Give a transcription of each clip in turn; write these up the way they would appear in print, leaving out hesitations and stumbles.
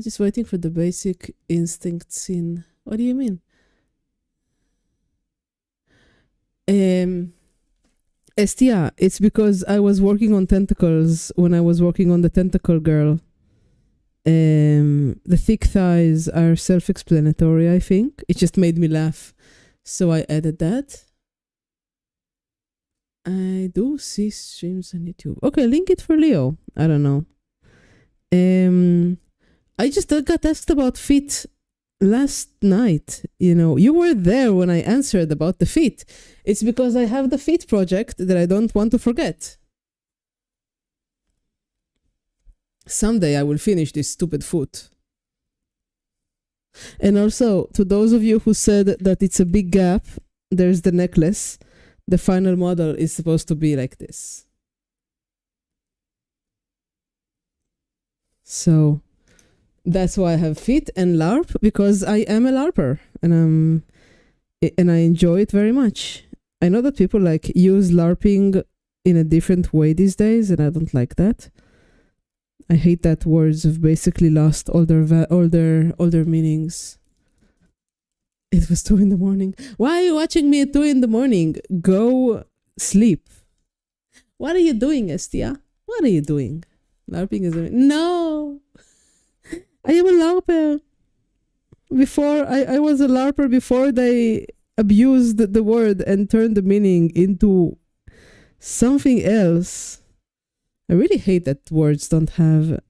Just waiting for the basic instinct scene. What do you mean? Um, Estia, it's because I was working on tentacles when I was working on the tentacle girl. The thick thighs are self-explanatory, I think. It just made me laugh. So I added that. I do see streams on YouTube. Okay, link it for Leo. I don't know. I just got asked about feet last night. You were there when I answered about the feet. It's because I have the feet project that I don't want to forget. Someday I will finish this stupid foot. And also, to those of you who said that it's a big gap, there's the necklace. The final model is supposed to be like this. So that's why I have feet and LARP, because I am a LARPer and I enjoy it very much. I know that people use LARPing in a different way these days, and I don't like that. I hate that words have basically lost all their meanings. It was 2 a.m. Why are you watching me at 2 a.m? Go sleep. What are you doing, Estia? What are you doing? LARPing is no. I am a LARPer. Before I was a LARPer before they abused the word and turned the meaning into something else. I really hate that words don't have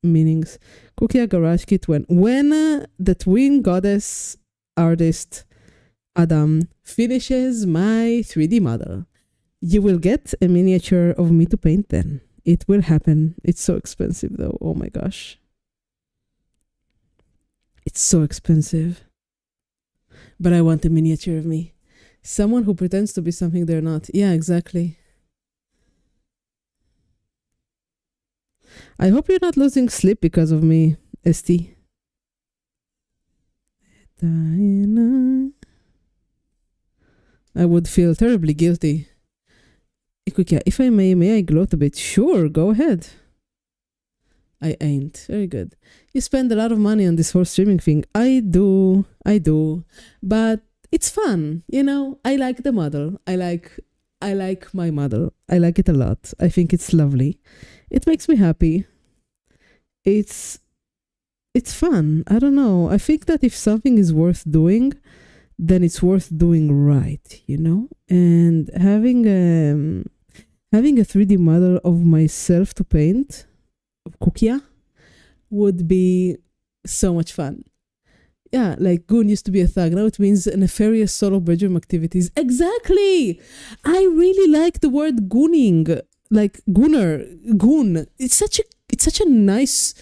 meanings. Kukia Garage Kit when the twin goddess artist Adam finishes my 3D model, you will get a miniature of me to paint then. It will happen. It's so expensive though. Oh my gosh. It's so expensive. But I want a miniature of me. Someone who pretends to be something they're not. Yeah, exactly. I hope you're not losing sleep because of me, ST. I would feel terribly guilty. If I may I gloat a bit? Sure, go ahead. I ain't. Very good. You spend a lot of money on this whole streaming thing. I do. But it's fun, I like the model. I like my model. I like it a lot. I think it's lovely. It makes me happy. It's fun. I don't know. I think that if something is worth doing, then it's worth doing right, And having a 3D model of myself to paint, of Kukia, would be so much fun. Yeah, like goon used to be a thug. Now it means nefarious solo bedroom activities. Exactly! I really like the word gooning. Like gooner, goon. It's such a nice,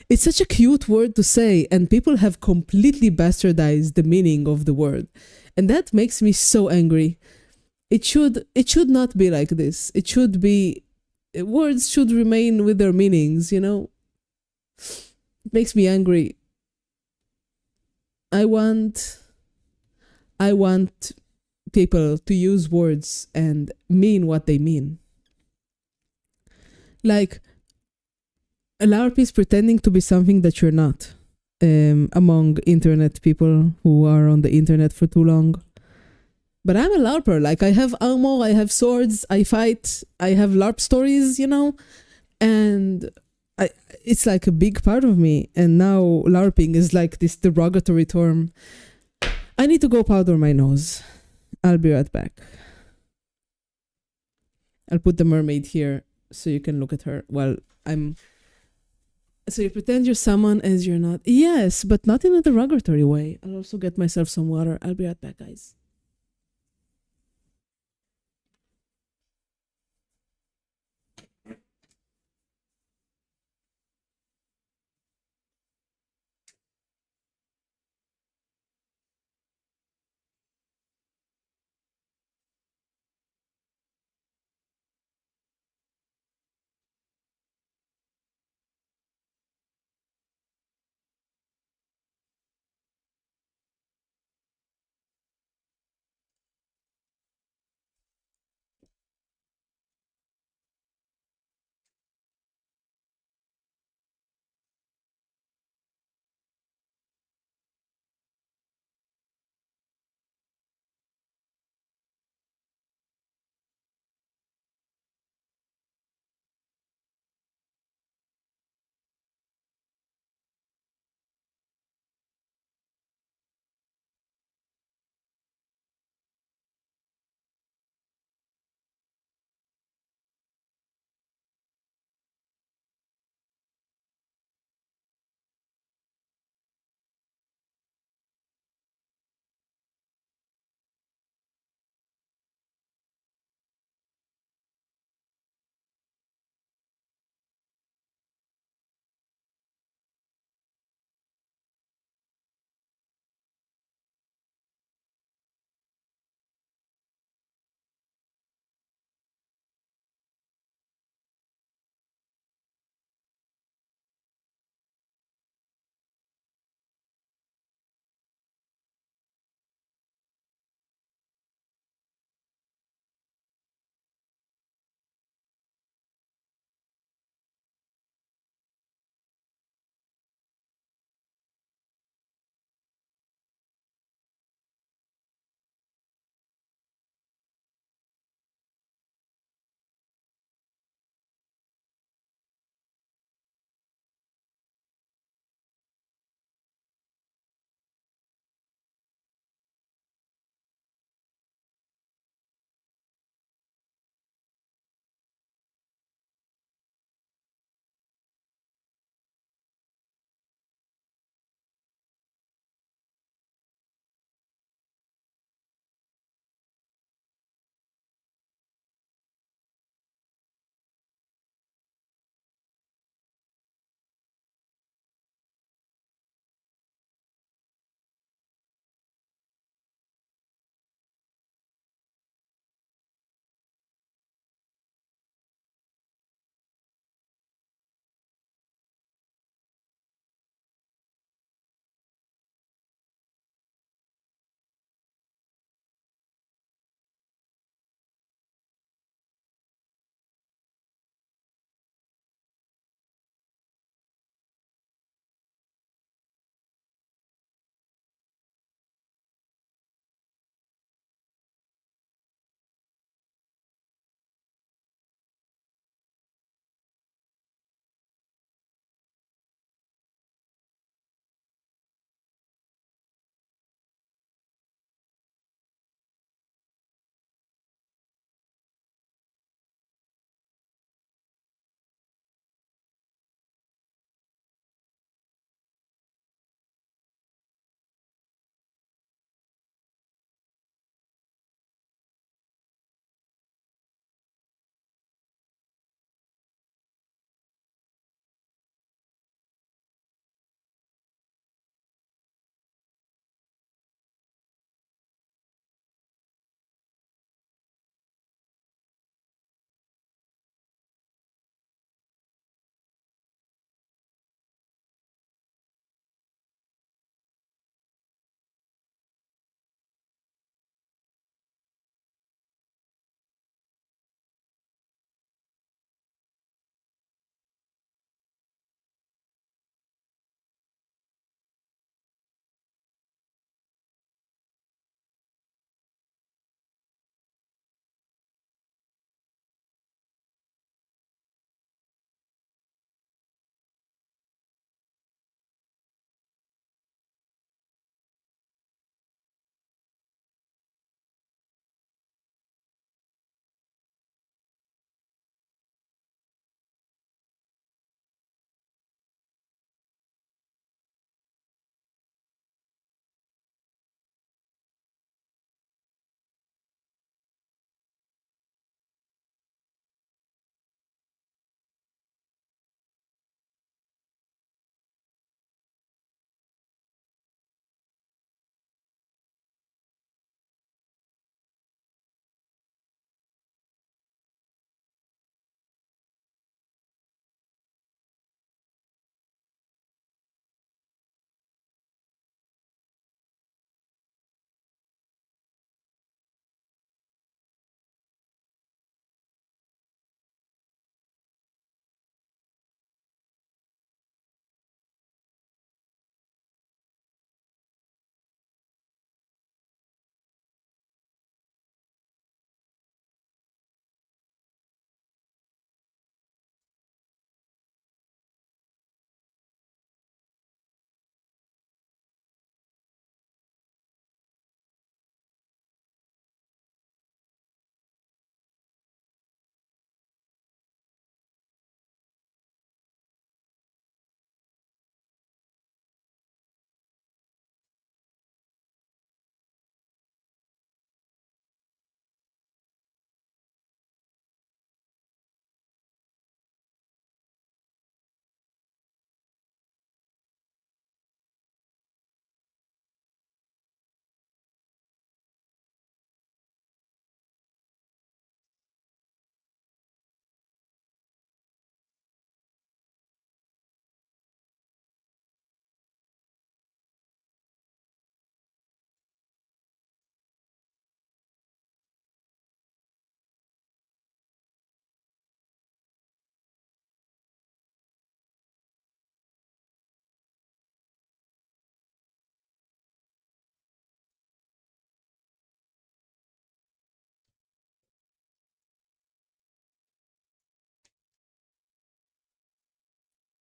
it's such a cute word to say, and people have completely bastardized the meaning of the word. And that makes me so angry. It should not be like this. It should be, words should remain with their meanings, It makes me angry. I want people to use words and mean what they mean. Like, a LARP is pretending to be something that you're not, among internet people who are on the internet for too long. But I'm a LARPer. Like, I have armor, I have swords, I fight, I have LARP stories, and it's like a big part of me. And now LARPing is like this derogatory term. I need to go powder my nose. I'll be right back. I'll put the mermaid here so you can look at her while I'm... So you pretend you're someone as you're not. Yes, but not in a derogatory way. I'll also get myself some water. I'll be right back, guys.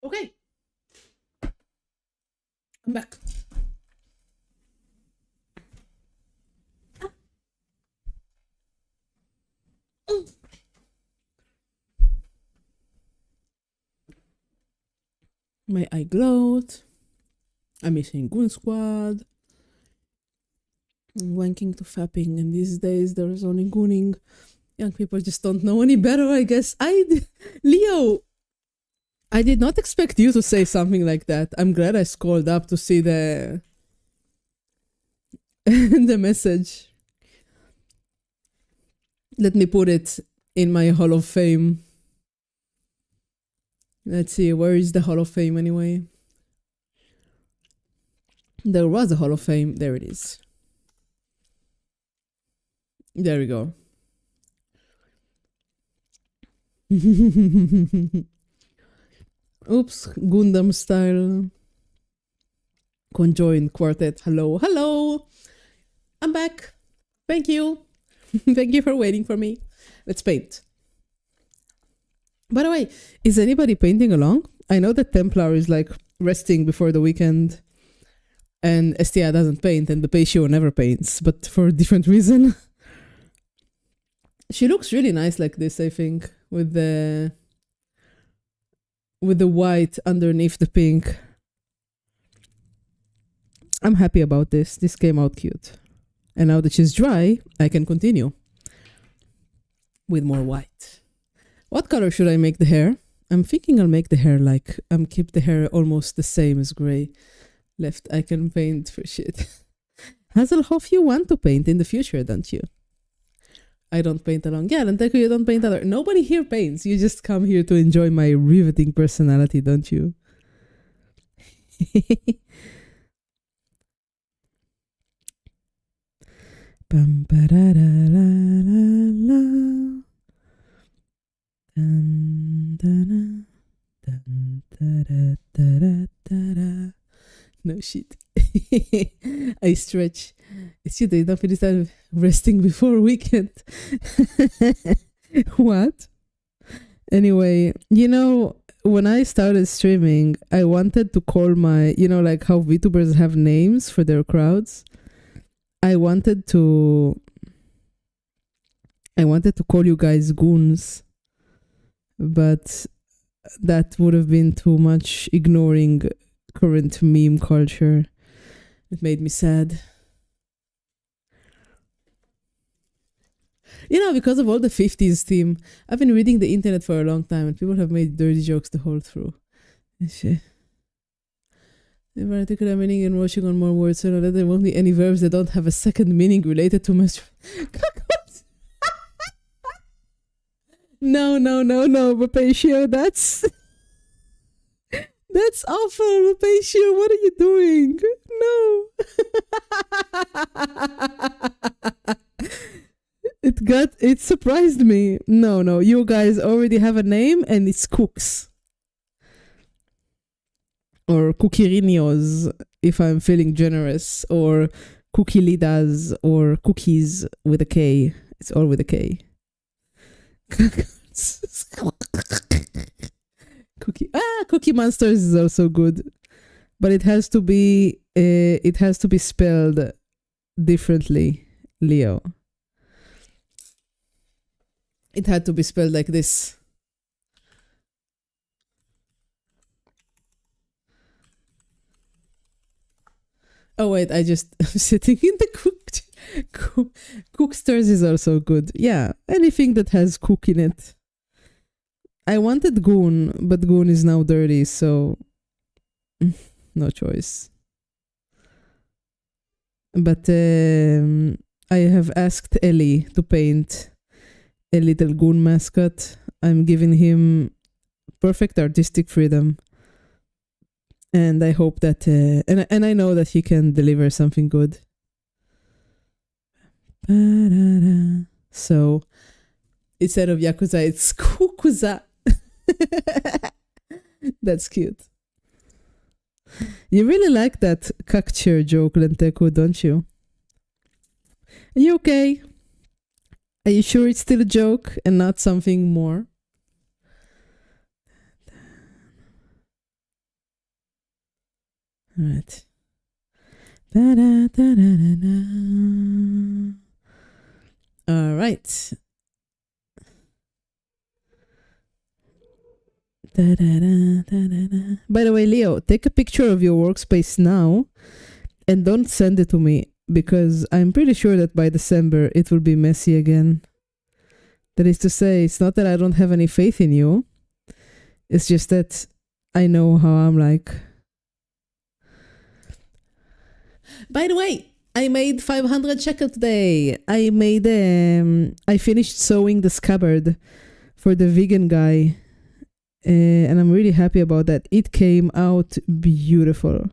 Okay, I'm back. My eye glowed. I'm missing Goon Squad. I'm wanking to fapping, and these days there's only gooning. Young people just don't know any better, I guess. Leo, I did not expect you to say something like that. I'm glad I scrolled up to see the the message. Let me put it in my Hall of Fame. Let's see, where is the Hall of Fame anyway? There was a Hall of Fame. There it is. There we go. Oops, Gundam style. Conjoined quartet. Hello, hello. I'm back. Thank you. Thank you for waiting for me. Let's paint. By the way, is anybody painting along? I know that Templar is like resting before the weekend, and Estia doesn't paint, and the Patio never paints, but for a different reason. She looks really nice like this, I think, with the white underneath the pink. I'm happy about this. This came out cute. And now that she's dry, I can continue with more white. What color should I make the hair? I'm thinking I'll make the hair like, keep the hair almost the same as gray. Left, I can paint for shit. Hazelhoff, you want to paint in the future, don't you? I don't paint along. Yeah, Lenteco, you don't paint other. Nobody here paints. You just come here to enjoy my riveting personality, don't you? Bum, ba, da, da, la, la, la. Dun, dun, dun, da, da, da, da, da, da. No shit. I stretch. It's shit, I don't finish that resting before weekend. What? Anyway, when I started streaming, I wanted to call my, like how VTubers have names for their crowds. I wanted to call you guys goons, but that would have been too much ignoring current meme culture. It made me sad. Because of all the 50s theme, I've been reading the internet for a long time and people have made dirty jokes the whole through. Shit. In particular meaning and watching on more words so that there won't be any verbs that don't have a second meaning related to No, Rapatio, that's awful, Rapatio, what are you doing? No. It surprised me. No, you guys already have a name and it's Cooks. Or Cookirinios, if I'm feeling generous, or Cookilidas, or Cookies with a K. It's all with a K. Cookie Monsters is also good, but it has to be spelled differently, Leo. It had to be spelled like this. Oh wait, I'm sitting in the Cooksters is also good. Yeah, anything that has cook in it. I wanted Goon, but Goon is now dirty, so no choice. But I have asked Ellie to paint a little Goon mascot. I'm giving him perfect artistic freedom. And I hope that, and I know that he can deliver something good. So, instead of Yakuza, it's Kukuza. That's cute. You really like that cockchair joke, Lenteco, don't you? Are you okay? Are you sure it's still a joke and not something more? All right. Da-da-da-da-da-da. All right. Da-da-da-da-da-da. By the way, Leo, take a picture of your workspace now and don't send it to me because I'm pretty sure that by December it will be messy again. That is to say, it's not that I don't have any faith in you. It's just that I know how I'm like. By the way, I made 500 shekel today. I finished sewing the scabbard for the vegan guy. And I'm really happy about that. It came out beautiful.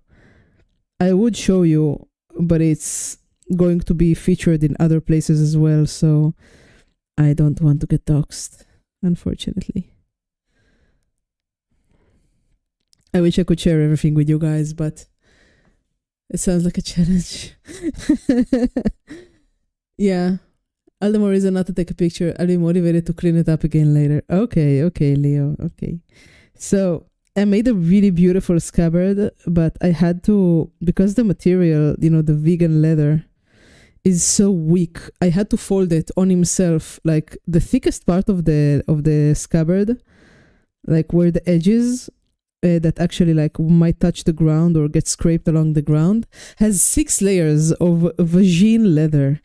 I would show you, but it's going to be featured in other places as well, so I don't want to get doxxed, unfortunately. I wish I could share everything with you guys, but it sounds like a challenge. Yeah. All the more reason not to take a picture. I'll be motivated to clean it up again later. Okay, Leo. Okay. So I made a really beautiful scabbard, but I had to, because the material, the vegan leather is so weak, I had to fold it on himself, like the thickest part of the scabbard, like where the edges that actually like might touch the ground or get scraped along the ground, has 6 layers of vagine leather.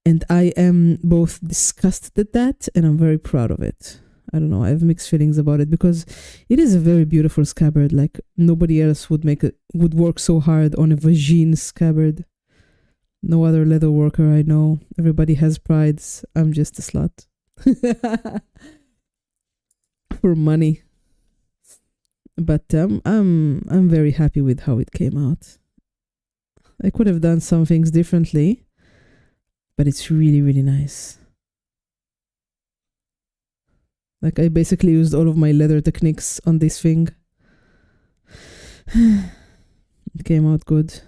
And I am both disgusted at that and I'm very proud of it. I don't know, I have mixed feelings about it because it is a very beautiful scabbard. Like nobody else would work so hard on a vagine scabbard. No other leather worker I know. Everybody has prides. I'm just a slut. For money. But I'm very happy with how it came out. I could have done some things differently. But it's really, really nice. Like I basically used all of my leather techniques on this thing. It came out good.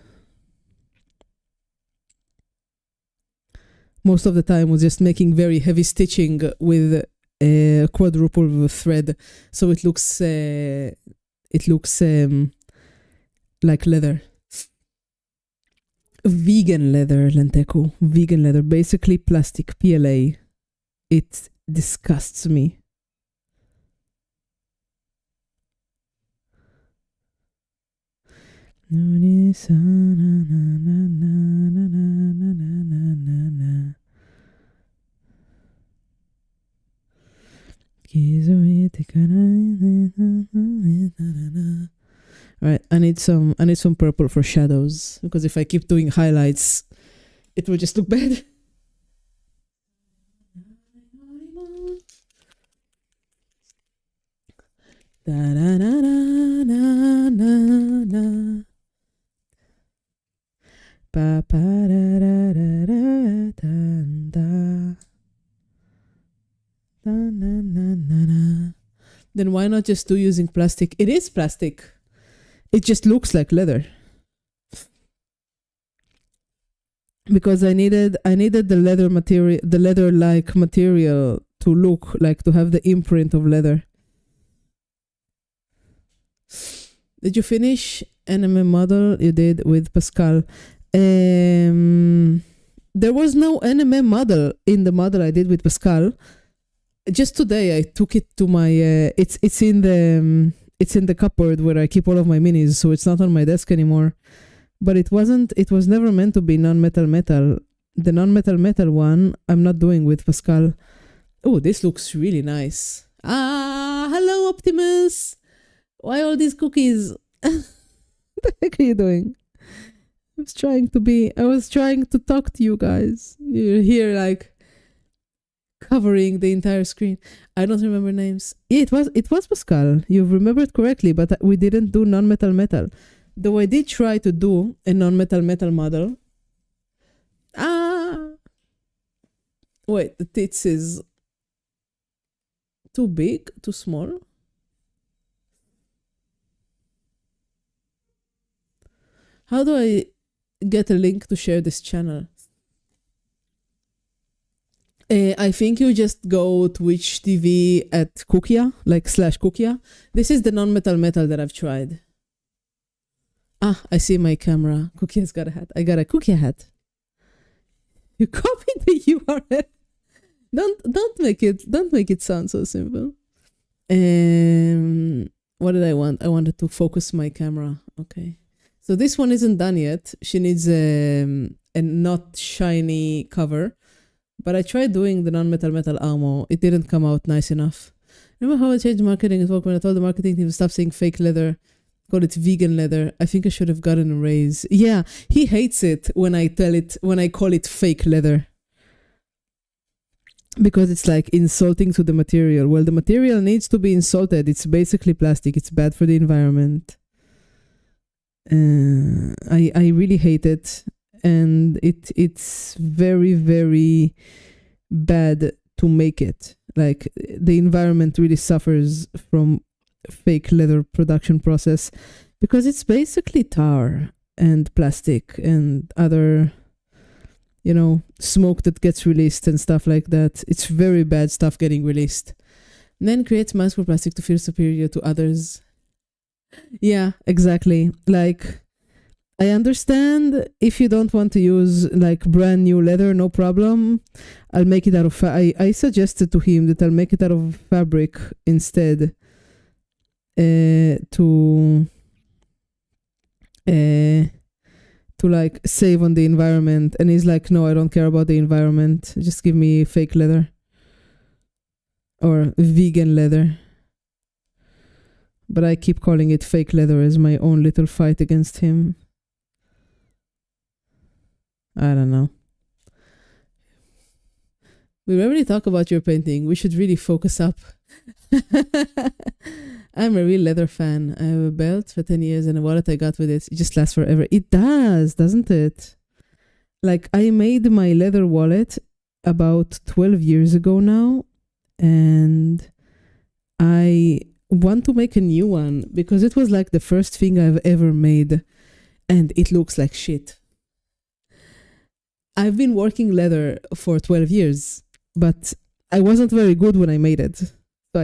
Most of the time was just making very heavy stitching with a quadruple thread. So it looks like leather. Vegan leather, Lenteku. Vegan leather. Basically plastic, PLA. It disgusts me. Alright, I need some purple for shadows because if I keep doing highlights, it will just look bad. Then why not just do using plastic? It is plastic. It just looks like leather. Because I needed the leather material, the leather-like material to look like, to have the imprint of leather. Did you finish anime model? You did with Pascal. There was no anime model in the model I did with Pascal. Just today I took it to my it's in the cupboard where I keep all of my minis, so it's not on my desk anymore. But it was never meant to be non-metal metal. The non-metal metal one I'm not doing with Pascal. Oh, this looks really nice. Hello Optimus. Why all these cookies? What the heck are you doing? I was trying to talk to you guys. You're here like covering the entire screen. I don't remember names. Yeah, it was Pascal. You've remembered correctly, but we didn't do non-metal metal. Though I did try to do a non-metal metal model. Wait, the tits is too big, too small. How do I get a link to share this channel? I think you just go Twitch TV at Cookia, like /Cookia. This is the non-metal metal that I've tried. Ah, I see my camera. Cookie has got a hat. I got a cookie hat. You copied the URL. Don't make it sound so simple. What did I want? I wanted to focus my camera. Okay. So this one isn't done yet. She needs a not shiny cover. But I tried doing the non-metal metal ammo. It didn't come out nice enough. Remember how I changed marketing at work when I told the marketing team to stop saying fake leather? Call it vegan leather. I think I should have gotten a raise. Yeah, he hates it when I call it fake leather. Because it's like insulting to the material. Well, the material needs to be insulted. It's basically plastic. It's bad for the environment. I really hate it. And it's very, very bad to make it. Like, the environment really suffers from fake leather production process because it's basically tar and plastic and other, smoke that gets released and stuff like that. It's very bad stuff getting released. Men creates microplastic to feel superior to others. Yeah, exactly. Like, I understand if you don't want to use like brand new leather, no problem. I'll make it out of. I suggested to him that I'll make it out of fabric instead. To like save on the environment, and he's like, no, I don't care about the environment. Just give me fake leather or vegan leather. But I keep calling it fake leather as my own little fight against him. I don't know. We already talk about your painting. We should really focus up. I'm a real leather fan. I have a belt for 10 years and a wallet I got with it. It just lasts forever. It does, doesn't it? Like, I made my leather wallet about 12 years ago now. And I want to make a new one because it was like the first thing I've ever made. And it looks like shit. I've been working leather for 12 years, but I wasn't very good when I made it. So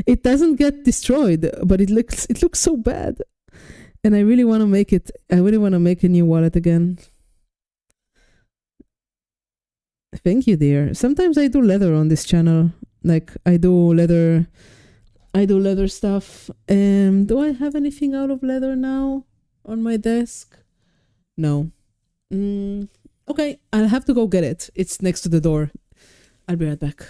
it doesn't get destroyed, but it looks so bad. And I really want to make it, I really want to make a new wallet again. Thank you, dear. Sometimes I do leather on this channel. Like, I do leather stuff. Do I have anything out of leather now on my desk? No. Okay, I'll have to go get it. It's next to the door. I'll be right back.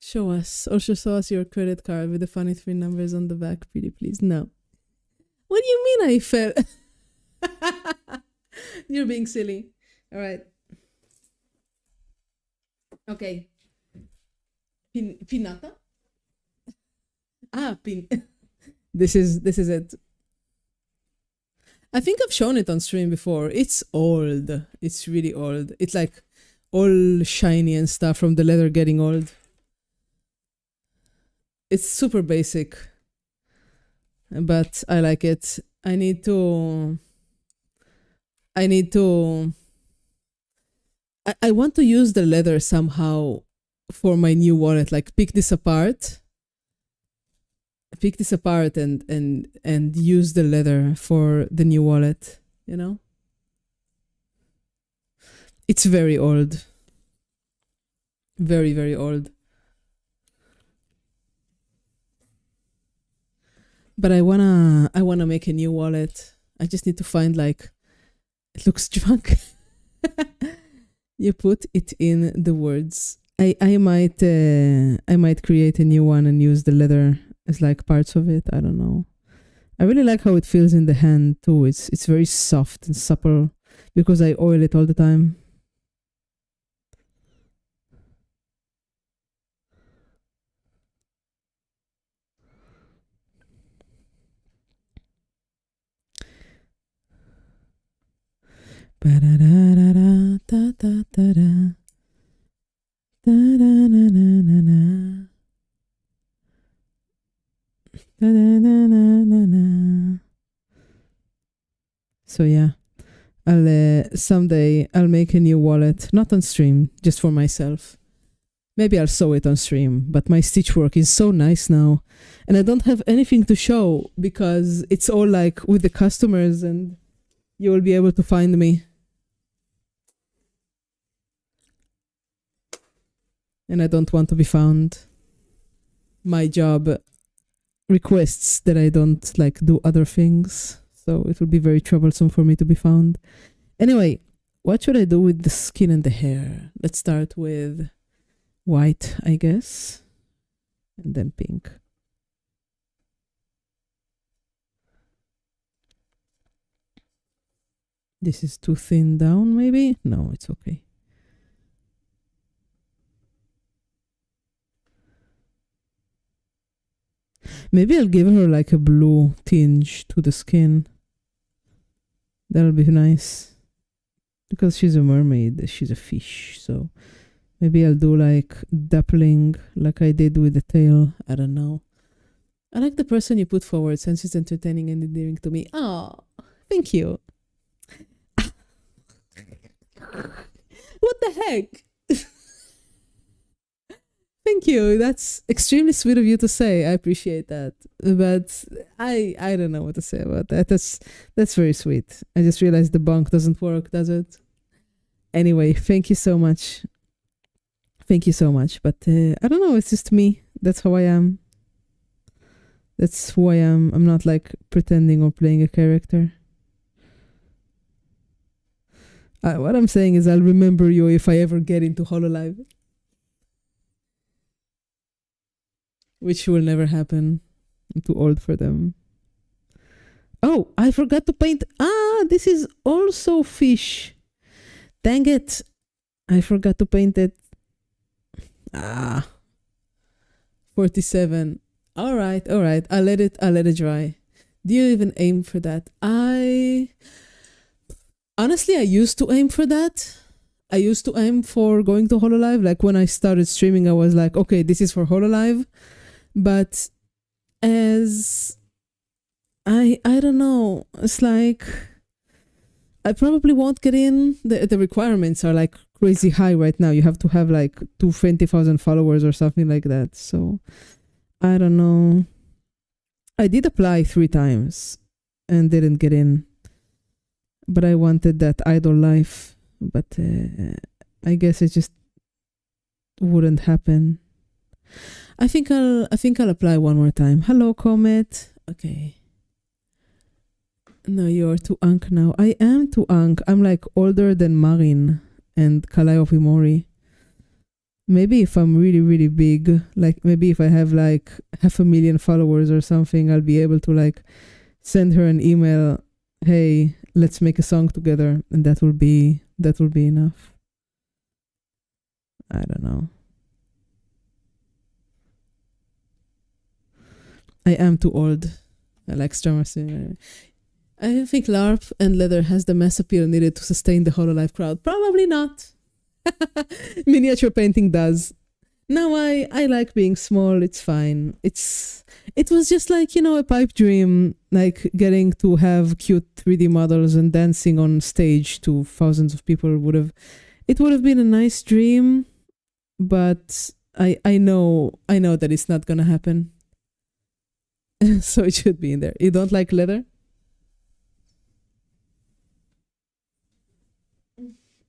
Show us. Also show us your credit card with the funny 3 numbers on the back, pretty please. No. What do you mean I fell? You're being silly. All right. Okay. Pinata? Pin. This is it. I think I've shown it on stream before. It's old. It's really old. It's like all shiny and stuff from the leather getting old. It's super basic, but I like it. I need to. I want to use the leather somehow for my new wallet. Like, pick this apart and use the leather for the new wallet, It's very old. Very, very old. But I wanna make a new wallet. I just need to find, like, it looks drunk. You put it in the words. I might create a new one and use the leather as like parts of it. I don't know. I really like how it feels in the hand too. It's very soft and supple because I oil it all the time. Ba-da-da-da-da, da-da-da-da. Da-da-na-na-na-na. Da-da-na-na-na-na. So yeah, I'll someday I'll make a new wallet, not on stream, just for myself. Maybe I'll sew it on stream, but my stitch work is so nice now, and I don't have anything to show because it's all like with the customers, and you will be able to find me. And I don't want to be found. My job requests that I don't like do other things, so it will be very troublesome for me to be found. Anyway, what should I do with the skin and the hair? Let's start with white, I guess, and then pink. This is too thin down, maybe? No, it's okay. Maybe I'll give her like a blue tinge to the skin. That'll be nice. Because she's a mermaid, she's a fish, so maybe I'll do like dappling like I did with the tail. I don't know. I like the person you put forward since it's entertaining and endearing to me. Oh, thank you. What the heck? Thank you. That's extremely sweet of you to say. I appreciate that. But I don't know what to say about that. That's very sweet. I just realized the bunk doesn't work, does it? Anyway, thank you so much. Thank you so much. But I don't know, it's just me. That's how I am. That's who I am. I'm not like pretending or playing a character. What I'm saying is I'll remember you if I ever get into HoloLive. Which will never happen. I'm too old for them. Oh, I forgot to paint. This is also fish. Dang it. I forgot to paint it. 47. All right. I'll let it dry. Do you even aim for that? Honestly, I used to aim for that. I used to aim for going to HoloLive. Like when I started streaming, I was like, okay, this is for HoloLive. But as I don't know, it's like I probably won't get in. The requirements are like crazy high right now. You have to have like 20,000 followers or something like that. So I don't know. I did apply 3 times and didn't get in. But I wanted that idol life. But I guess it just wouldn't happen. I think I'll apply one more time. Hello, Comet. Okay. No, you're too Ankh now. I am too Ankh. I'm like older than Marin and Calliope Mori. Maybe if I'm really, really big, like maybe if I have like 500,000 followers or something, I'll be able to like send her an email. Hey, let's make a song together, and that will be enough. I don't know. I am too old. I like Strummer. I think LARP and leather has the mass appeal needed to sustain the HoloLive crowd. Probably not. Miniature painting does. No, I like being small. It's fine. It was just like, a pipe dream, like getting to have cute 3D models and dancing on stage to thousands of people would have been a nice dream, but I know that it's not gonna happen. So it should be in there. You don't like leather?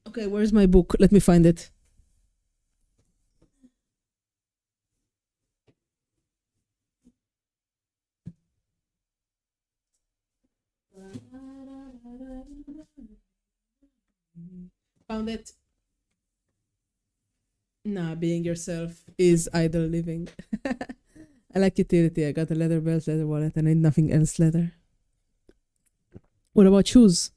Okay, where's my book? Let me find it. Found it. Nah, being yourself is idle living. I like utility. I got a leather belt, leather wallet, and I need nothing else leather. What about shoes?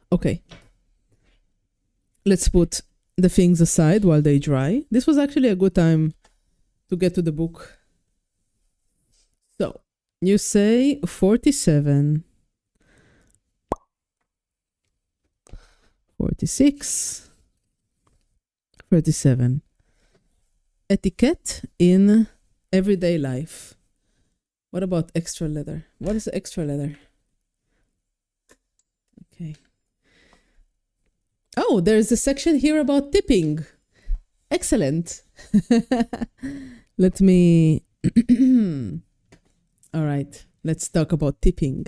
Okay. Let's put the things aside while they dry. This was actually a good time to get to the book. So, You say 47. 46. 37. Etiquette in everyday life. What about extra leather? What is extra leather? Okay. Oh, there's a section here about tipping. Excellent. Let me... All right, let's talk about tipping.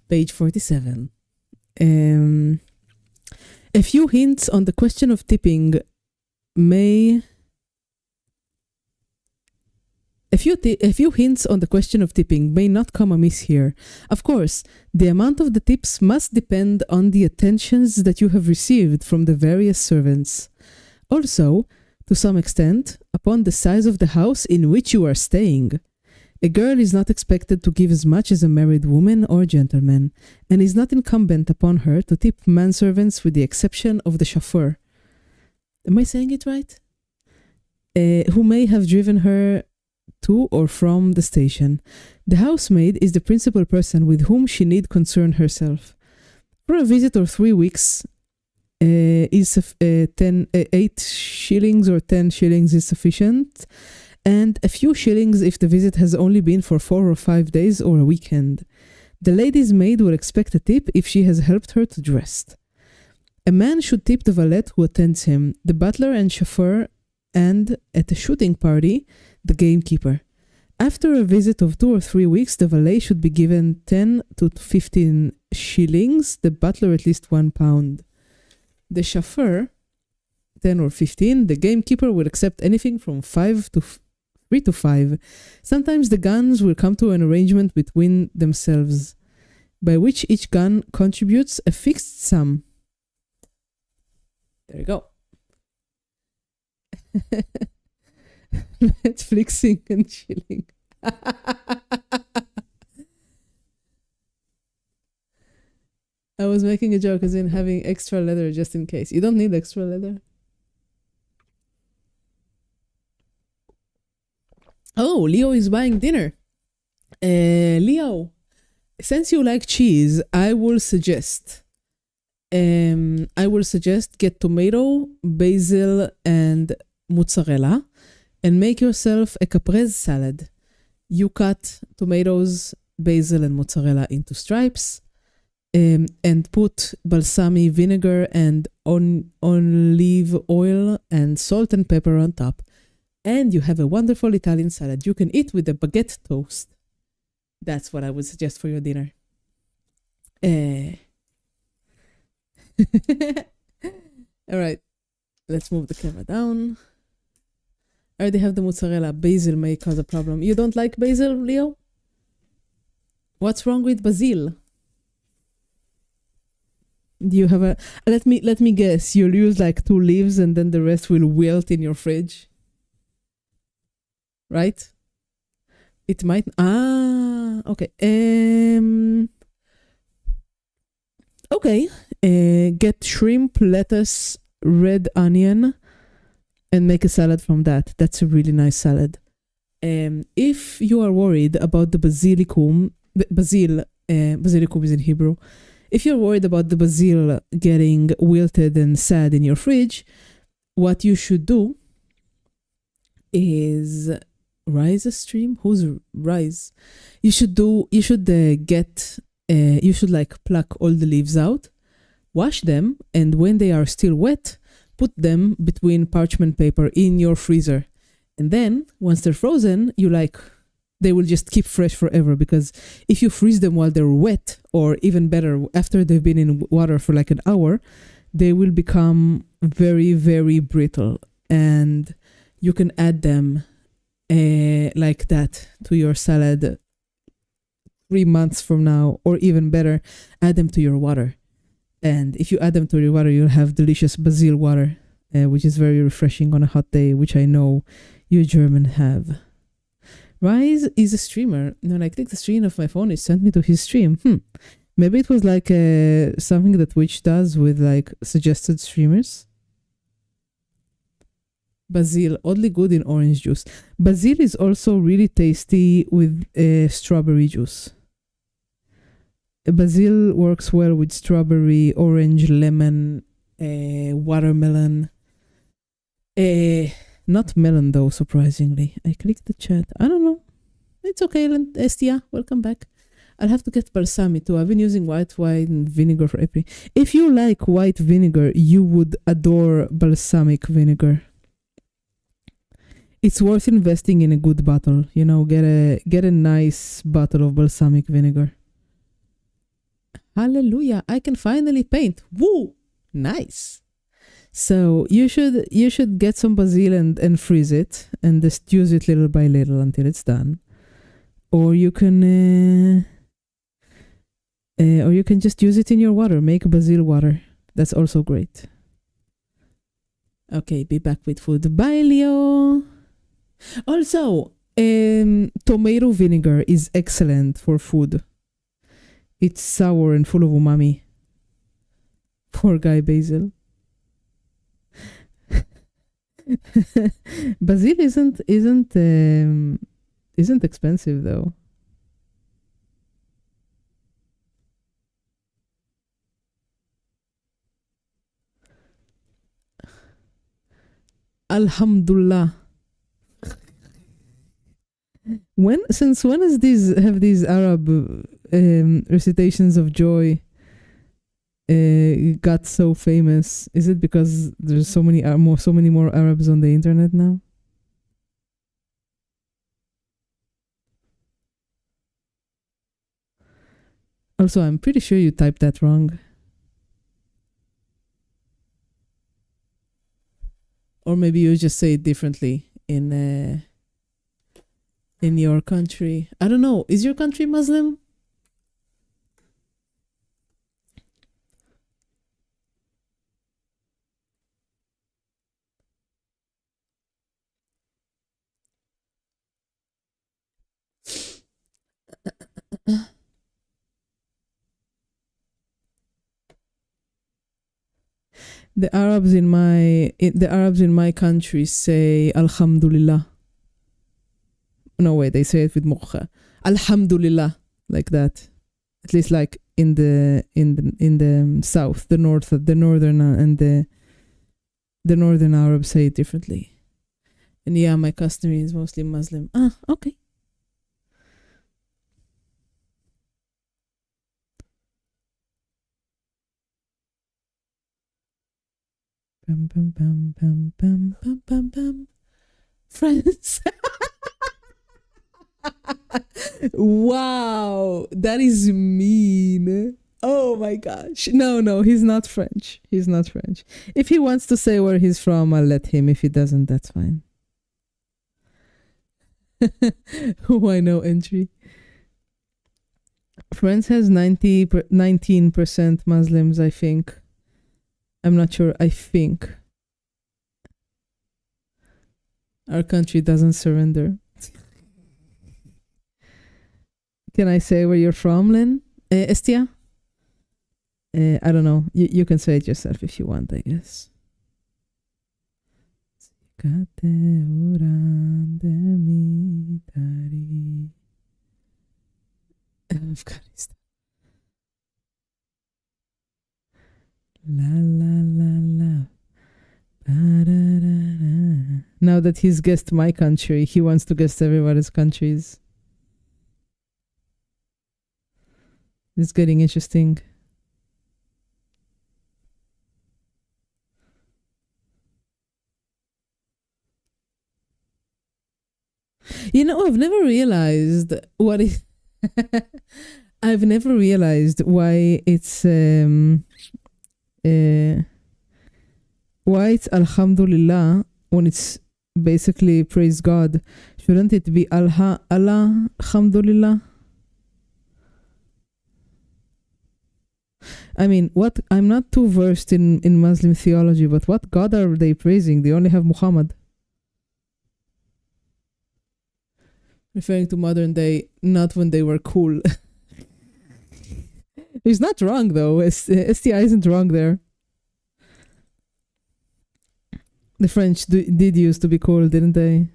Page 47. A few hints on the question of tipping may... A few hints on the question of tipping may not come amiss here. Of course, the amount of the tips must depend on the attentions that you have received from the various servants. Also, to some extent, upon the size of the house in which you are staying. A girl is not expected to give as much as a married woman or gentleman, and is not incumbent upon her to tip manservants with the exception of the chauffeur. Am I saying it right? Who may have driven her to or from the station. The housemaid is the principal person with whom she need concern herself. For a visit of 3 weeks, 8 shillings or 10 shillings is sufficient, and a few shillings if the visit has only been for 4 or 5 days or a weekend. The lady's maid will expect a tip if she has helped her to dress. A man should tip the valet who attends him, the butler and chauffeur, and, at a shooting party, the gamekeeper. After a visit of 2 or 3 weeks, the valet should be given 10 to 15 shillings, the butler at least £1. The chauffeur, 10 or 15, the gamekeeper will accept anything from 3 to 5. Sometimes the guns will come to an arrangement between themselves, by which each gun contributes a fixed sum. There you go. Netflixing and chilling. I was making a joke as in having extra leather just in case. You don't need extra leather. Oh, Leo is buying dinner. Leo, since you like cheese, I will suggest get tomato, basil, and mozzarella, and make yourself a caprese salad. You cut tomatoes, basil, and mozzarella into stripes, and put balsamic vinegar and olive oil and salt and pepper on top. And you have a wonderful Italian salad. You can eat with a baguette toast. That's what I would suggest for your dinner. All right. Let's move the camera down. I already have the mozzarella. Basil may cause a problem. You don't like basil, Leo? What's wrong with basil? Do you have a... Let me guess. You'll use like 2 leaves and then the rest will wilt in your fridge. Right? It might... okay. Okay. Get shrimp, lettuce, red onion, and make a salad from that. That's a really nice salad. If you are worried about the basilicum is in Hebrew. If you're worried about the basil getting wilted and sad in your fridge, what you should do is rise a stream. Who's rise? You should like pluck all the leaves out, wash them, and when they are still wet, put them between parchment paper in your freezer. And then once they're frozen, they will just keep fresh forever, because if you freeze them while they're wet, or even better, after they've been in water for like an hour, they will become very, very brittle. And you can add them like that to your salad 3 months from now, or even better, add them to your water. And if you add them to your water, you'll have delicious basil water, which is very refreshing on a hot day, which I know you German have. Rise is a streamer. When I click the screen of my phone, it sent me to his stream. Maybe it was like something that Twitch does with like suggested streamers. Basil, oddly good in orange juice. Basil is also really tasty with strawberry juice. Basil works well with strawberry, orange, lemon, watermelon. Not melon though, surprisingly. I clicked the chat. I don't know. It's okay, Estia. Welcome back. I'll have to get balsamic too. I've been using white wine vinegar for April. If you like white vinegar, you would adore balsamic vinegar. It's worth investing in a good bottle. You know, get a nice bottle of balsamic vinegar. Hallelujah! I can finally paint. Woo! Nice. So you should get some basil and freeze it and just use it little by little until it's done. Or you can just use it in your water. Make basil water. That's also great. Okay, be back with food. Bye, Leo. Also, tomato vinegar is excellent for food. It's sour and full of umami. Poor guy Basil. Basil isn't expensive though. Alhamdulillah. Since when have these Arab recitations of joy got so famous? Is it because there's so many more Arabs on the internet now? Also, I'm pretty sure you typed that wrong. Or maybe you just say it differently in your country. I don't know. Is your country Muslim? The Arabs in my country say Alhamdulillah. No way, they say it with mukha. Alhamdulillah, like that. At least like in the south, the northern and the northern Arabs say it differently. And yeah, my customary is mostly Muslim. Okay. Bum, bum, bum, bum, bum, bum, bum, bum. Friends. Wow, that is mean. Oh my gosh. No, he's not French. He's not French. If he wants to say where he's from, I'll let him. If he doesn't, that's fine. Why no entry? France has 19% Muslims, I think. I'm not sure. I think. Our country doesn't surrender. Can I say where you're from, Lynn? Estia? I don't know. You can say it yourself if you want, I guess. Afghanistan. La la la la. Ba-da-da-da. Now that he's guessed my country, he wants to guess everybody's countries. It's getting interesting. You know, I've never realized what it. I've never realized why it's Alhamdulillah when it's basically praise God. Shouldn't it be Allah Alhamdulillah? I mean, I'm not too versed in Muslim theology, but what God are they praising? They only have Muhammad. Referring to modern day, not when they were cool. He's not wrong though. STI isn't wrong there. The French did used to be cool, didn't they?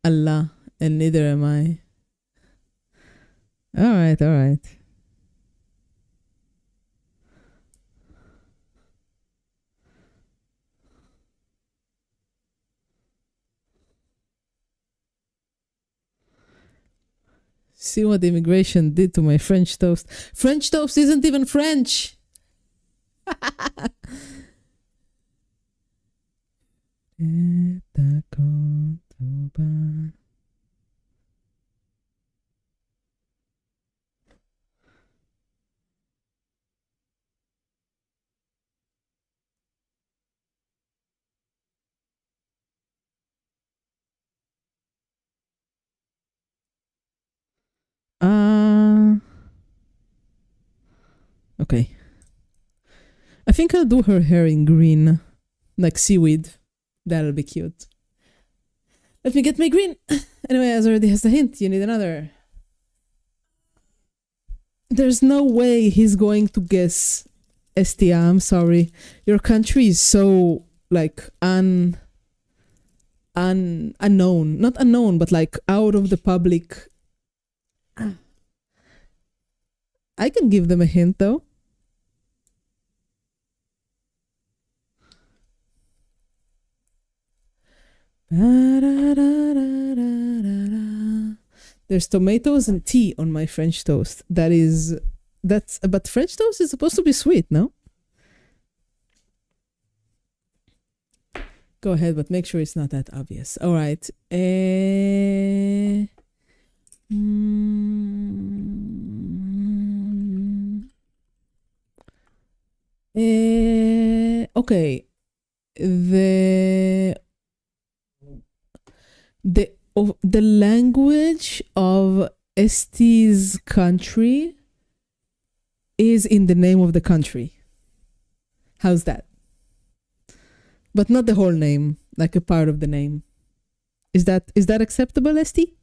Allah, and neither am I. All right, all right. See what immigration did to my French toast. French toast isn't even French. Okay. I think I'll do her hair in green, like seaweed. That'll be cute. Let me get my green. Anyway, as already has the hint, you need another. There's no way he's going to guess Estia. I'm sorry. Your country is so like unknown. Not unknown, but like out of the public. I can give them a hint though. There's tomatoes and tea on my French toast. But French toast is supposed to be sweet, no? Go ahead, but make sure it's not that obvious. All right. Okay. The language of Esti's country is in the name of the country. How's that? But not the whole name, like a part of the name. Is that acceptable, Esti?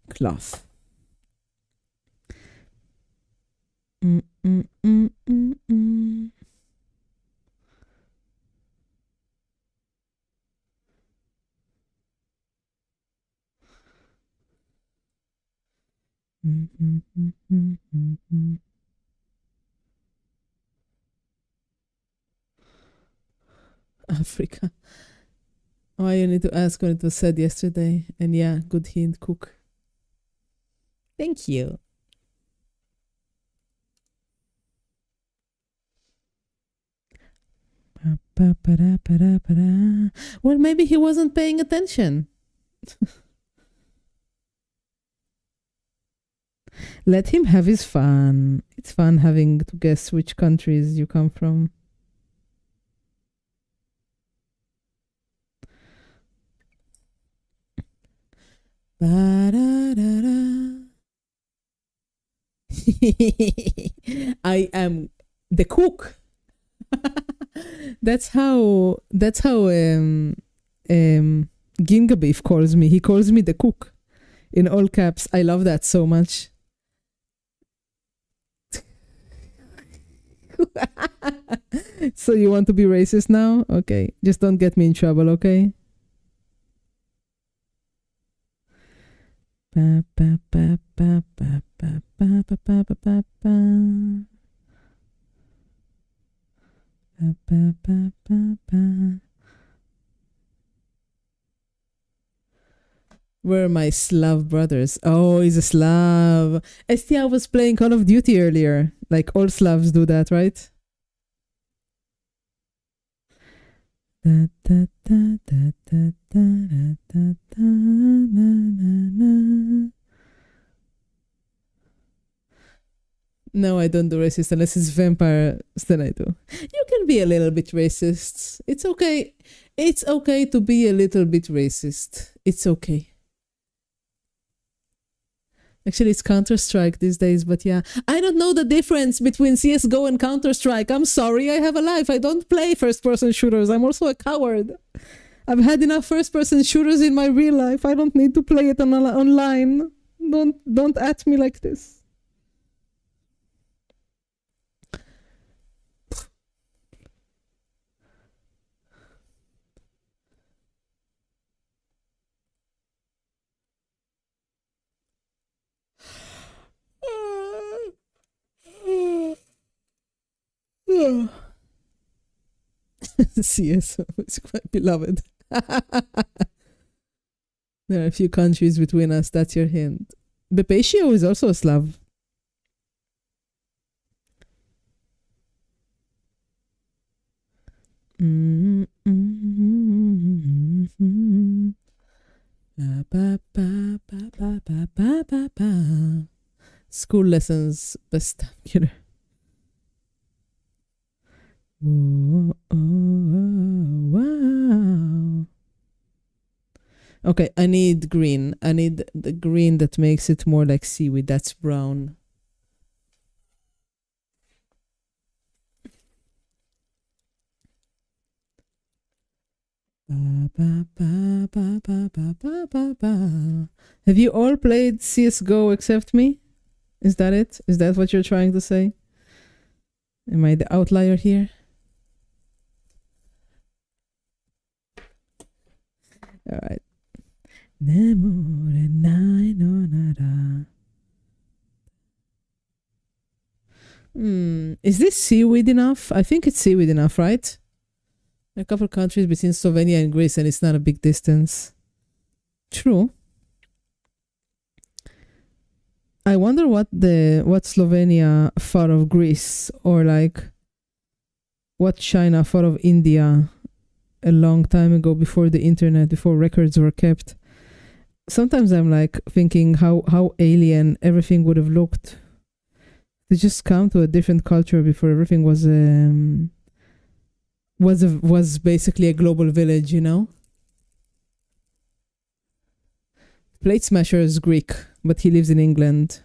Cloth. Africa. Oh, you need to ask when it was said yesterday. And yeah, good hint, cook. Thank you. Well, maybe he wasn't paying attention. Let him have his fun. It's fun having to guess which countries you come from. I am the cook. That's how Ginga Beef calls me. He calls me the cook in all caps. I love that so much. So you want to be racist now? Okay. Just don't get me in trouble, okay? Where are my Slav brothers? Oh, he's a Slav. Estia was playing Call of Duty earlier. Like all Slavs do that, right? No, I don't do racist unless it's vampires, then I do. You can be a little bit racist. It's okay. It's okay to be a little bit racist. It's okay. Actually, it's Counter-Strike these days, but yeah. I don't know the difference between CSGO and Counter-Strike. I'm sorry, I have a life. I don't play first-person shooters. I'm also a coward. I've had enough first-person shooters in my real life. I don't need to play it online. Don't at me like this. CS is quite beloved. There are a few countries between us. That's your hint. Bepatio is also a Slav. School lessons, best killer. Wow. Okay, I need green. I need the green that makes it more like seaweed. That's brown. Have you all played CSGO except me? Is that it? Is that what you're trying to say? Am I the outlier here? All right. Is this seaweed enough? I think it's seaweed enough, right? A couple countries between Slovenia and Greece, and it's not a big distance. True. I wonder what Slovenia thought of Greece, or like what China thought of India a long time ago, before the internet, before records were kept. Sometimes I'm like thinking how alien everything would have looked to just come to a different culture before everything was basically a global village, you know? Plate Smasher is Greek, but he lives in England.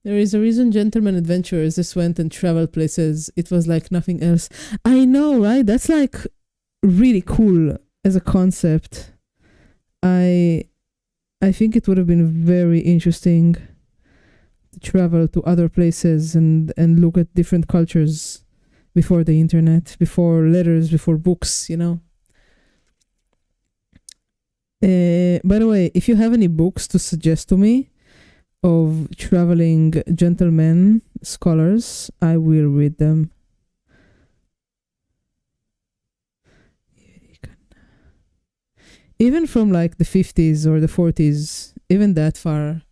There is a reason gentlemen adventurers just went and traveled places. It was like nothing else. I know, right? That's like really cool as a concept. I think it would have been very interesting to travel to other places and look at different cultures before the internet, before letters, before books, you know? By the way, if you have any books to suggest to me of traveling gentlemen scholars, I will read them. Even from like the 50s or the 40s, even that far.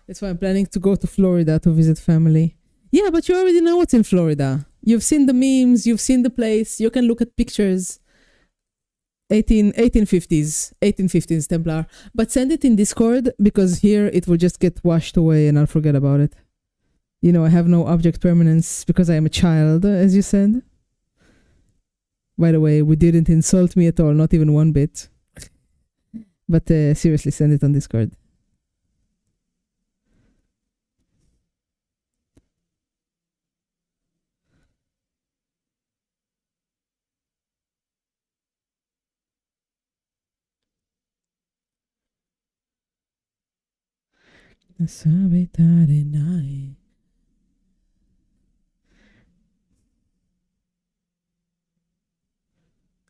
That's why I'm planning to go to Florida to visit family. Yeah, but you already know what's in Florida. You've seen the memes, you've seen the place, you can look at pictures. 1850s Templar. But send it in Discord, because here it will just get washed away and I'll forget about it. You know, I have no object permanence because I am a child, as you said. By the way, we didn't insult me at all, not even one bit. But seriously, send it on Discord.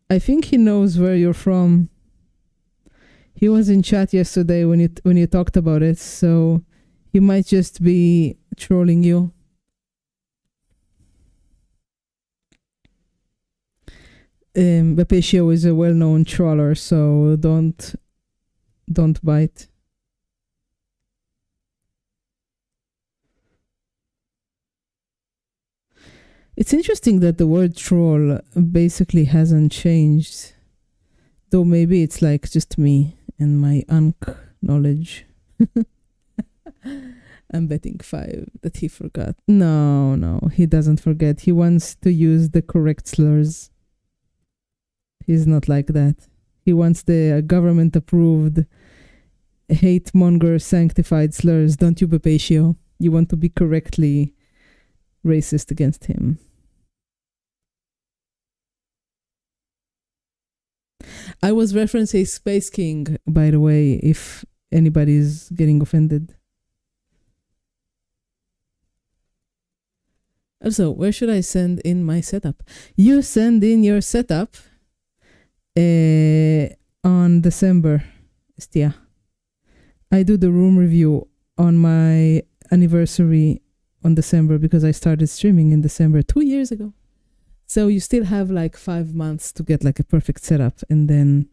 I think he knows where you're from. He was in chat yesterday when you talked about it, so he might just be trolling you. Bapetio is a well-known trawler, so don't bite. It's interesting that the word troll basically hasn't changed, though maybe it's like just me and my knowledge. I'm betting 5 that he forgot. No, he doesn't forget. He wants to use the correct slurs. He's not like that. He wants the government approved hate monger sanctified slurs, don't you, Bapetio? You want to be correctly racist against him. I was referencing Space King, by the way, if anybody's getting offended. Also, where should I send in my setup? You send in your setup on December, Stia. I do the room review on my anniversary on December because I started streaming in December 2 years ago. So you still have like 5 months to get like a perfect setup, and then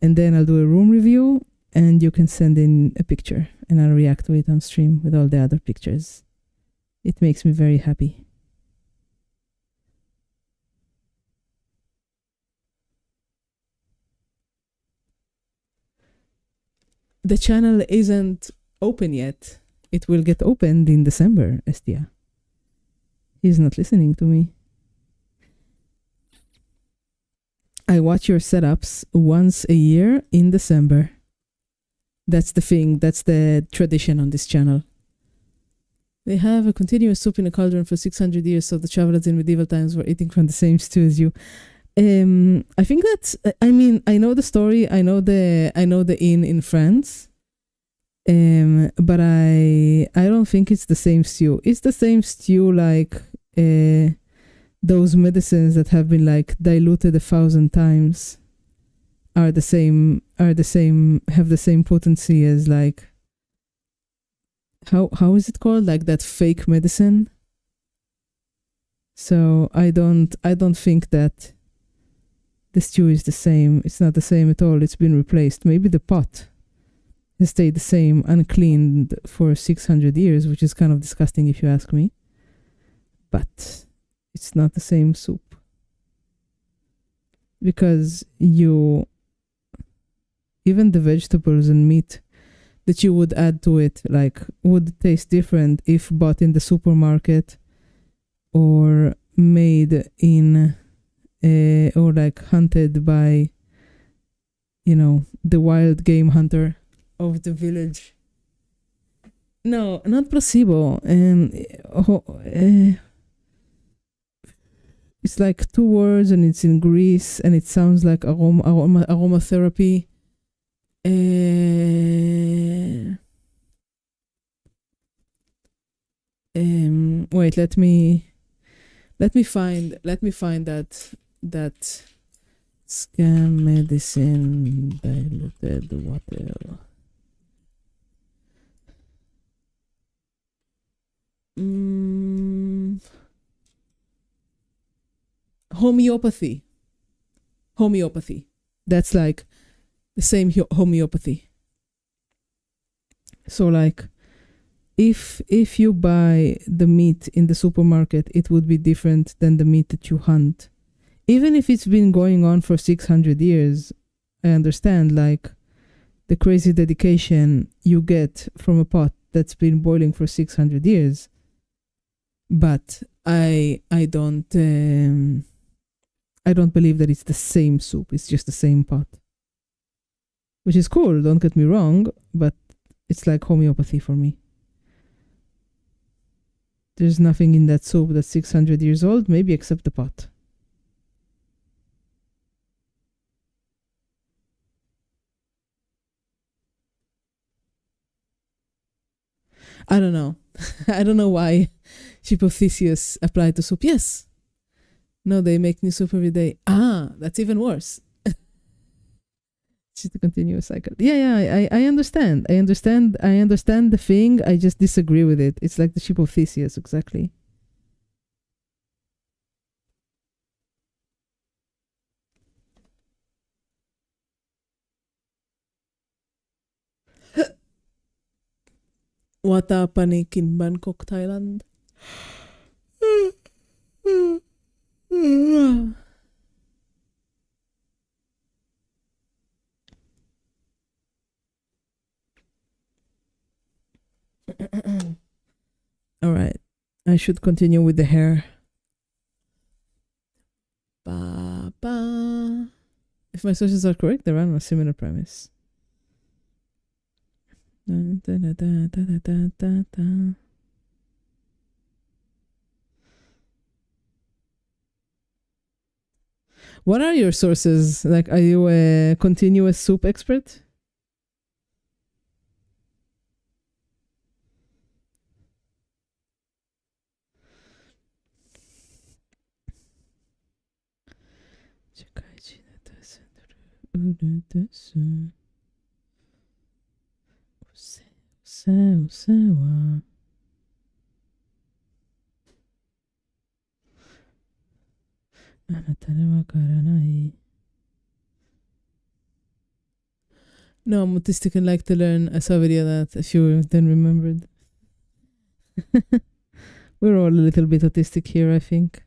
I'll do a room review and you can send in a picture and I'll react to it on stream with all the other pictures. It makes me very happy. The channel isn't open yet. It will get opened in December, Estia. He's not listening to me. I watch your setups once a year in December. That's the thing. That's the tradition on this channel. They have a continuous soup in a cauldron for 600 years, so the travelers in medieval times were eating from the same stew as you. I think that's, I mean, I know the story. I know the inn in France. But I don't think it's the same stew. It's the same stew like those medicines that have been like diluted 1,000 times have the same potency as like how is it called, like that fake medicine. So I don't think that the stew is the same. It's not the same at all. It's been replaced. Maybe the pot has stayed the same uncleaned for 600 years, which is kind of disgusting if you ask me. But it's not the same soup. Because even the vegetables and meat that you would add to it, like, would taste different if bought in the supermarket or made in, or like hunted by, the wild game hunter of the village. No, not placebo. It's like 2 words and it's in Greece and it sounds like aromatherapy. Wait, let me find that scam medicine diluted water. Homeopathy. That's like the same homeopathy. So like if you buy the meat in the supermarket, it would be different than the meat that you hunt. Even if it's been going on for 600 years, I understand like the crazy dedication you get from a pot that's been boiling for 600 years. But I don't believe that it's the same soup. It's just the same pot. Which is cool, don't get me wrong, but it's like homeopathy for me. There's nothing in that soup that's 600 years old, maybe except the pot. I don't know. I don't know why Ship of Theseus applied to soup. Yes. No, they make new soup every day. That's even worse. It's just a continuous cycle. Yeah, I understand. I understand the thing. I just disagree with it. It's like the Ship of Theseus, exactly. Water panic in Bangkok, Thailand. All right. I should continue with the hair. Ba, ba. If my sources are correct, they run on a similar premise. Da, da, da, da, da, da, da, da. What are your sources? Like, are you a continuous soup expert? No, I'm autistic and like to learn. I saw a video that a few then remembered. We're all a little bit autistic here, I think.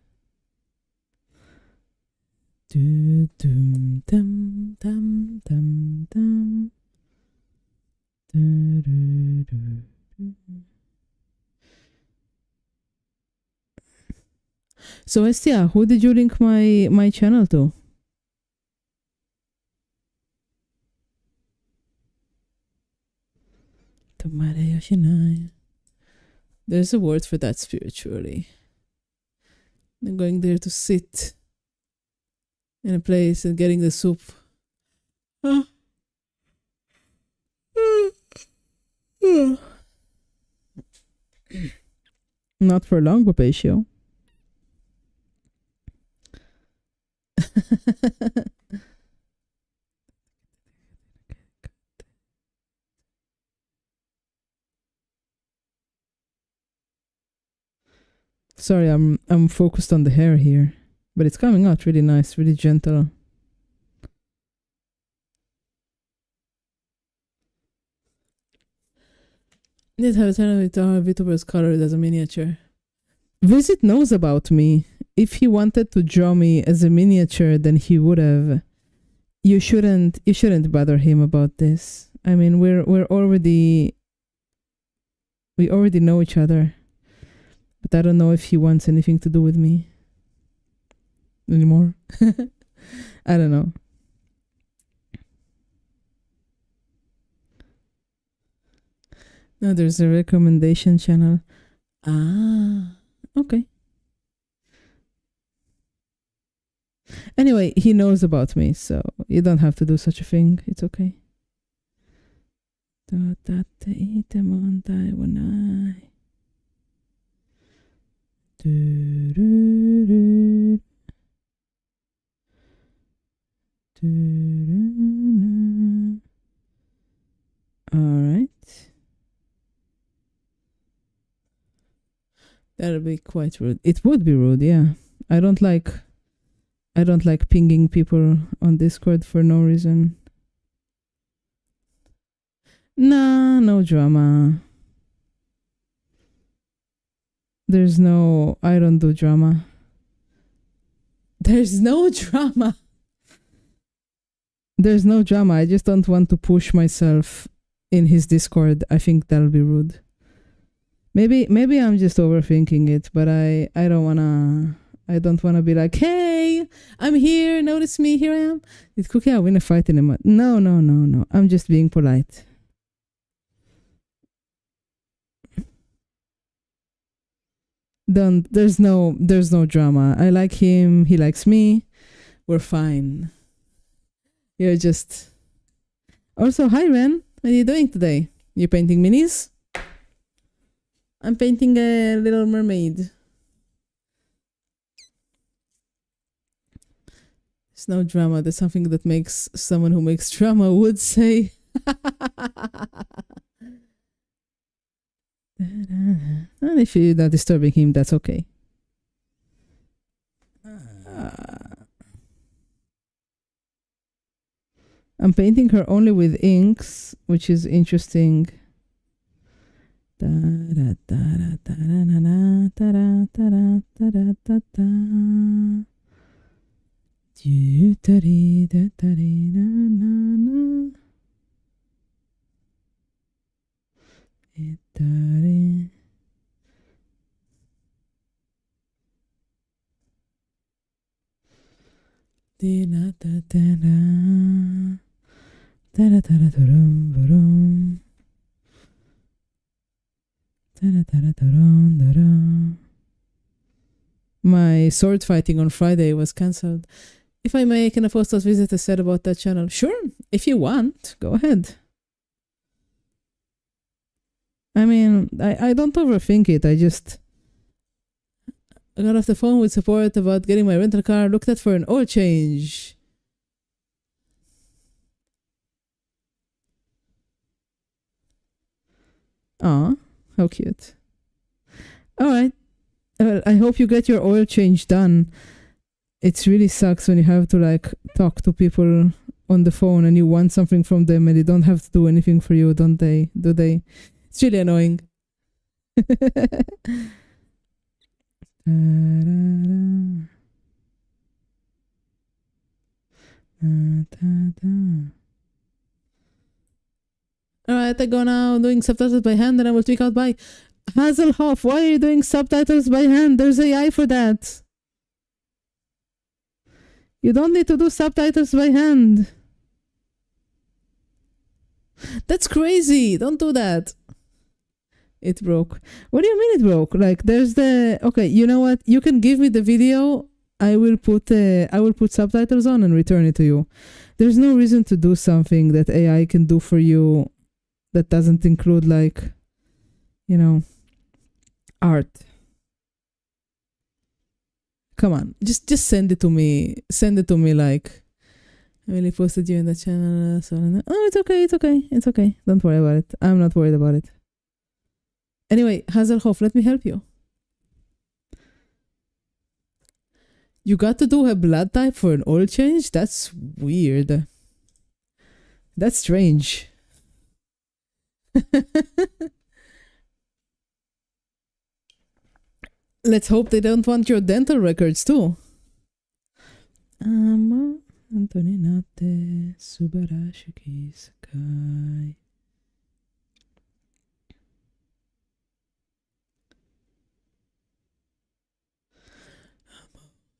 Do, dum, dum, dum, dum, dum. Do, do, do, do. So Estia, who did you link my channel to? There's a word for that spiritually. I'm going there to sit in a place and getting the soup. Not for long, Papatio. Sorry, I'm focused on the hair here, but it's coming out really nice, really gentle. Did have a time with our VTuber's colored as a miniature. Visit knows about me. If he wanted to draw me as a miniature, then he would have. You shouldn't bother him about this. I mean, we already know each other. But I don't know if he wants anything to do with me anymore. I don't know. No, there's a recommendation channel. Ah, okay. Anyway, he knows about me, so you don't have to do such a thing. It's okay. All right. That'll be quite rude. It would be rude, yeah. I don't like pinging people on Discord for no reason. Nah, no drama. I don't do drama. There's no drama. There's no drama. I just don't want to push myself in his Discord. I think that'll be rude. Maybe I'm just overthinking it, but I don't wanna be like, hey, I'm here, notice me, here I am. Did Cookie win a fight in a month? No. I'm just being polite. There's no drama. I like him, he likes me. We're fine. You're just. Also, hi Ren. What are you doing today? You painting minis? I'm painting a little mermaid. It's no drama. That's something that makes someone who makes drama would say. And if you're not disturbing him, that's okay. I'm painting her only with inks, which is interesting. My sword fighting on Friday was cancelled. If I may, can a post us visit said about that channel? Sure, if you want, go ahead. I mean, I don't overthink it. I got off the phone with support about getting my rental car, looked at for an oil change. Aw, how cute. Alright. Well, I hope you get your oil change done. It really sucks when you have to like talk to people on the phone and you want something from them and they don't have to do anything for you, don't they? Do they? It's really annoying. Alright, I go now doing subtitles by hand and I will tweak out by Hazelhoff. Why are you doing subtitles by hand? There's AI for that. You don't need to do subtitles by hand. That's crazy. Don't do that. It broke. What do you mean it broke? Like there's the okay, you know what? You can give me the video. I will put subtitles on and return it to you. There's no reason to do something that AI can do for you that doesn't include like, you know, art. Come on, just send it to me. Send it to me like I really posted you in the channel. So oh, it's okay. Don't worry about it. I'm not worried about it. Anyway, Hazelhoff, let me help you. You got to do a blood type for an oil change? That's weird. That's strange. Let's hope they don't want your dental records too. Antoninate Subarashiki Sakai.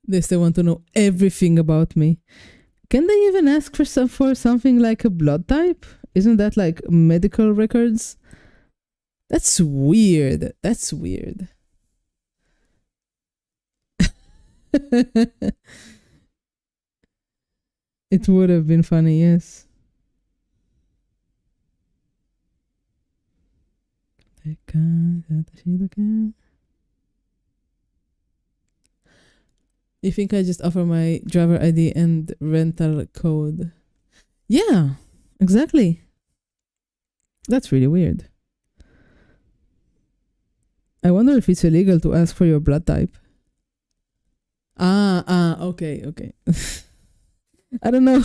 They want to know everything about me. Can they even ask for something like a blood type? Isn't that like medical records? That's weird. That's weird. It would have been funny, yes. You think I just offer my driver ID and rental code? Yeah, exactly. That's really weird. I wonder if it's illegal to ask for your blood type. Okay. I don't know.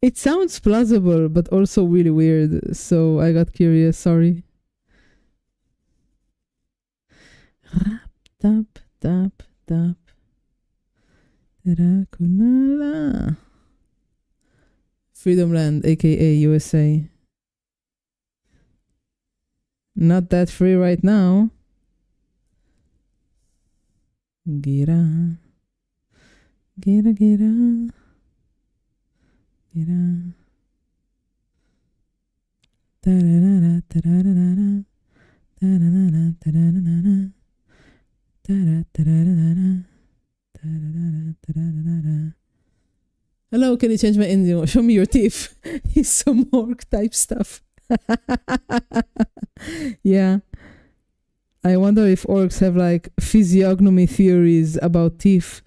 It sounds plausible, but also really weird. So I got curious. Sorry. Tap, tap, tap. Freedom Land, aka USA. Not that free right now. Gira. Gira, gira. Gira. Ta-da-da-da, ta-da-da-da. Ta-da-da-da, ta-da-da-da. Ta-da-da-da-da. Hello, can you change my ending? Show me your teeth. It's some orc type stuff. Yeah. I wonder if orcs have like physiognomy theories about teeth.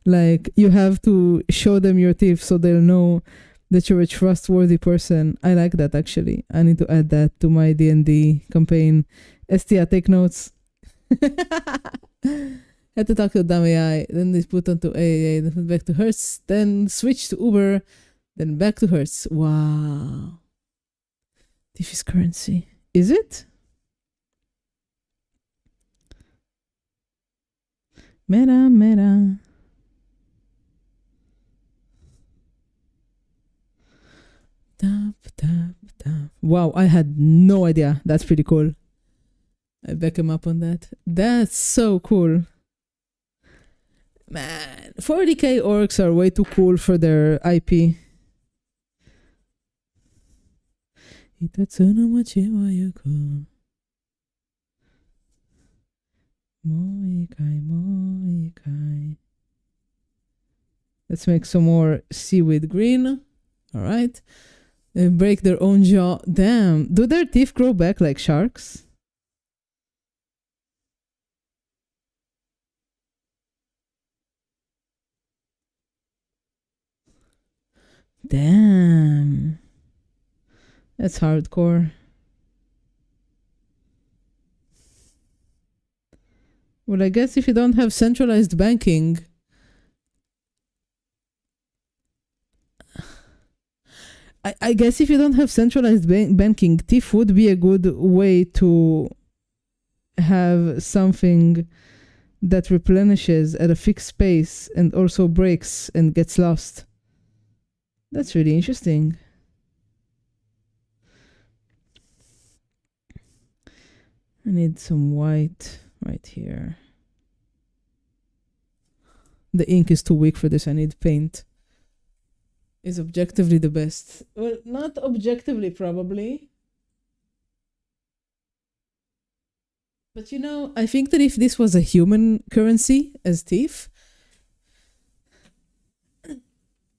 Like you have to show them your teeth so they'll know that you're a trustworthy person. I like that actually. I need to add that to my D&D campaign. Estia, take notes. Had to talk to dumb AI, then they put onto AAA, then back to Hertz, then switch to Uber, then back to Hertz. Wow. This is currency. Is it? Mera, mera. Tap, tap, tap. Wow, I had no idea. That's pretty cool. I back him up on that. That's so cool. Man, 40k orcs are way too cool for their IP. Let's make some more seaweed green. All right. They break their own jaw. Damn. Do their teeth grow back like sharks? Damn. That's hardcore. Well, I guess if you don't have centralized banking, I guess if you don't have centralized banking, TIF would be a good way to have something that replenishes at a fixed pace and also breaks and gets lost. That's really interesting. I need some white right here. The ink is too weak for this. I need paint. Is objectively the best. Well, not objectively, probably. But you know, I think that if this was a human currency as TIF,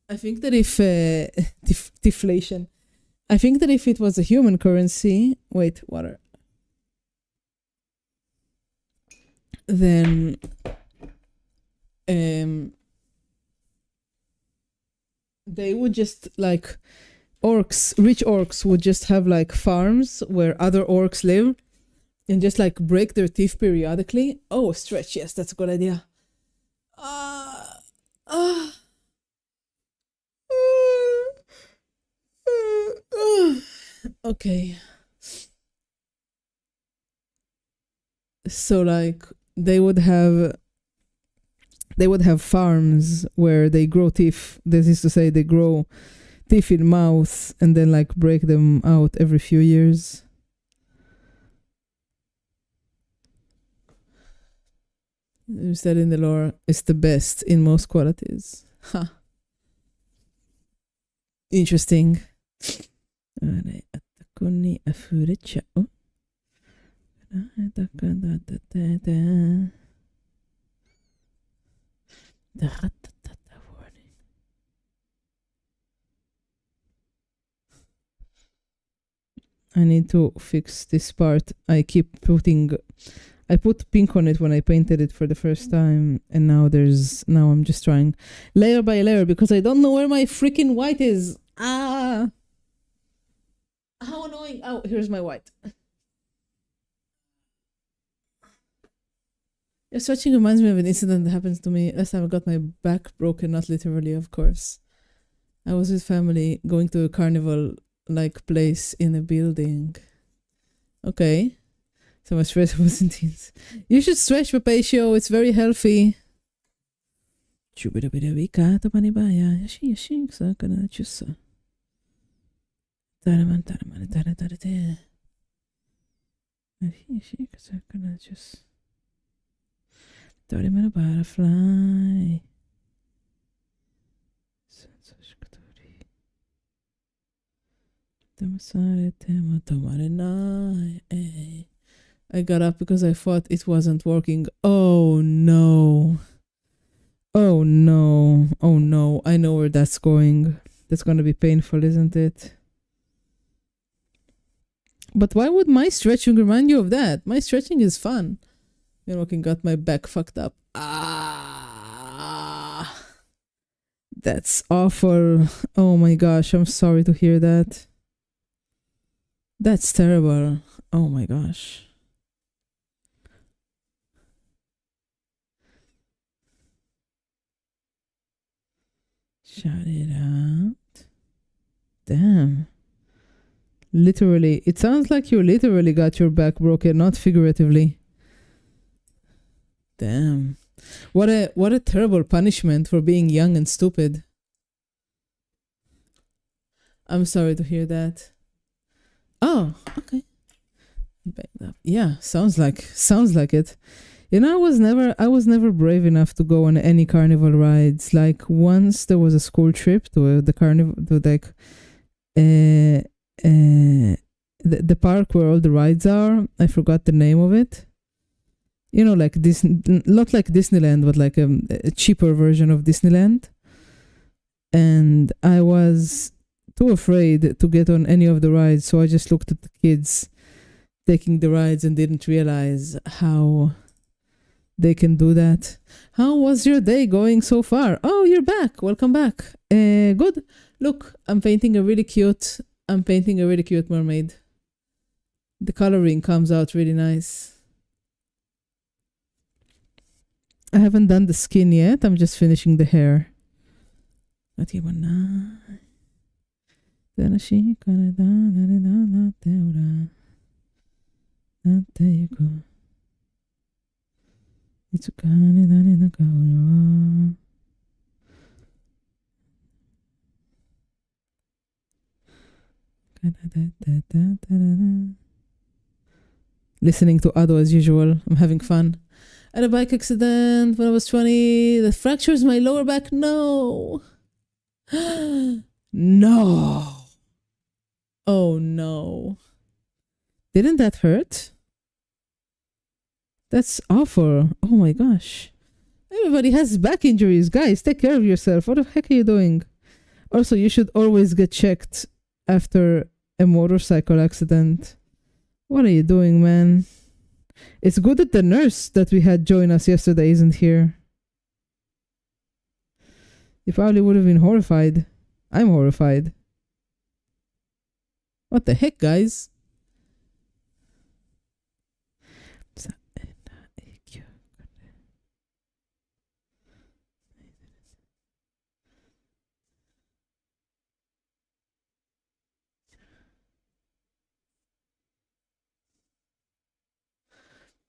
I think that if deflation, I think that if it was a human currency, wait, water, then they would just like orcs, rich orcs would just have like farms where other orcs live and just like break their teeth periodically. Oh, stretch, yes, that's a good idea. Okay. So like they would have farms where they grow teeth. This is to say they grow teeth in mouth and then like break them out every few years. You said in the lore, it's the best in most qualities. Huh. Interesting. I need to fix this part. I put pink on it when I painted it for the first time, and now I'm just trying layer by layer because I don't know where my freaking white is. How annoying. Oh, here's my white. Yeah, stretching reminds me of an incident that happens to me. Last time I got my back broken, not literally, of course. I was with family going to a carnival-like place in a building. Okay. So my stretch was intense. You should stretch, Papatio. It's very healthy. Butterfly. I got up because I thought it wasn't working. Oh no. Oh no. Oh no. I know where that's going. That's gonna be painful, isn't it? But why would my stretching remind you of that? My stretching is fun. You know, got my back fucked up. That's awful. Oh my gosh, I'm sorry to hear that. That's terrible. Oh my gosh. Shout it out. Damn. Literally. It sounds like you literally got your back broken, not figuratively. Damn. What a terrible punishment for being young and stupid. I'm sorry to hear that. Oh, okay. Yeah, sounds like it. I was never brave enough to go on any carnival rides. Like once there was a school trip to the carnival, to like the park where all the rides are. I forgot the name of it. Like this, not like Disneyland, but like a cheaper version of Disneyland. And I was too afraid to get on any of the rides, so I just looked at the kids taking the rides and didn't realize how they can do that. How was your day going so far? Oh, you're back. Welcome back. Good. Look, I'm painting a really cute mermaid. The coloring comes out really nice. I haven't done the skin yet. I'm just finishing the hair. Listening to Ado as usual. I'm having fun. I had a bike accident when I was 20. That fractures my lower back. No. No. Oh no. Didn't that hurt? That's awful. Oh my gosh. Everybody has back injuries. Guys, take care of yourself. What the heck are you doing? Also, you should always get checked after a motorcycle accident. What are you doing, man? It's good that the nurse that we had join us yesterday isn't here. You probably would have been horrified. I'm horrified. What the heck, guys?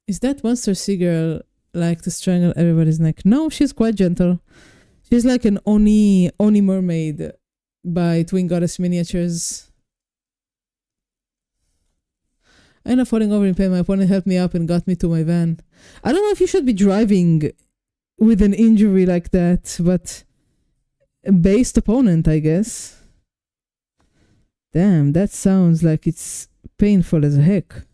Is that Monster Sea girl like to strangle everybody's neck? No, she's quite gentle. She's like an Oni mermaid by Twin Goddess Miniatures. I ended up falling over in pain. My opponent helped me up and got me to my van. I don't know if you should be driving with an injury like that, but a based opponent, I guess. Damn, that sounds like it's painful as heck.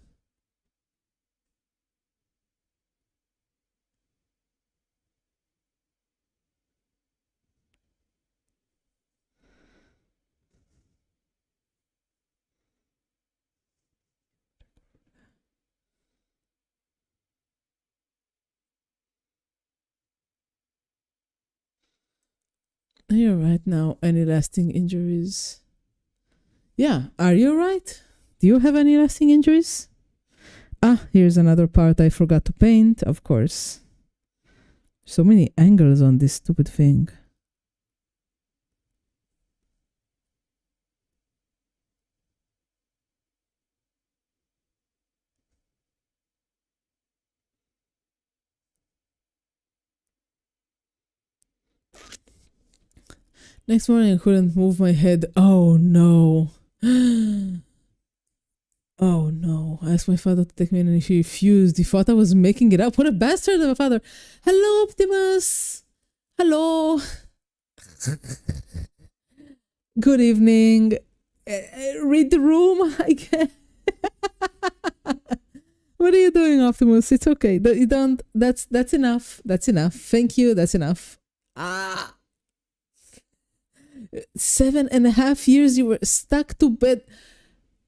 Are you right now? Any lasting injuries? Yeah, are you right? Do you have any lasting injuries? Ah, here's another part I forgot to paint, of course. So many angles on this stupid thing. Next morning I couldn't move my head. Oh no. Oh no. I asked my father to take me in and he refused. He thought I was making it up. What a bastard of a father. Hello, Optimus. Hello. Good evening. Read the room. I can't. What are you doing, Optimus? It's okay. You don't. That's enough. That's enough. Thank you. That's enough. 7.5 years you were stuck to bed.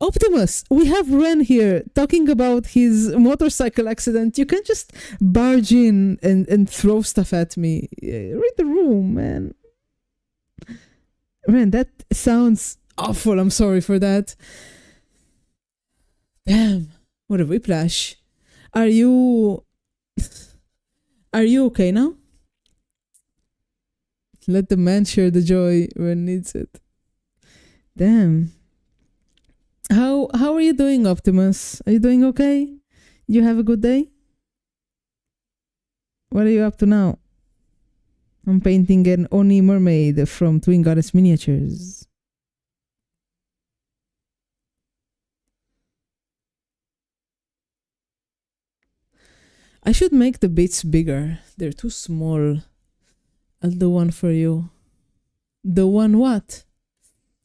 Optimus, we have Ren here talking about his motorcycle accident. You can't just barge in and throw stuff at me. Read the room, man. Ren, that sounds awful. I'm sorry for that. Damn, what a whiplash. Are you okay now? Let the man share the joy when needs it. Damn. How are you doing, Optimus? Are you doing okay? You have a good day? What are you up to now? I'm painting an Oni mermaid from Twin Goddess Miniatures. I should make the bits bigger. They're too small. I'll do one for you. The one what?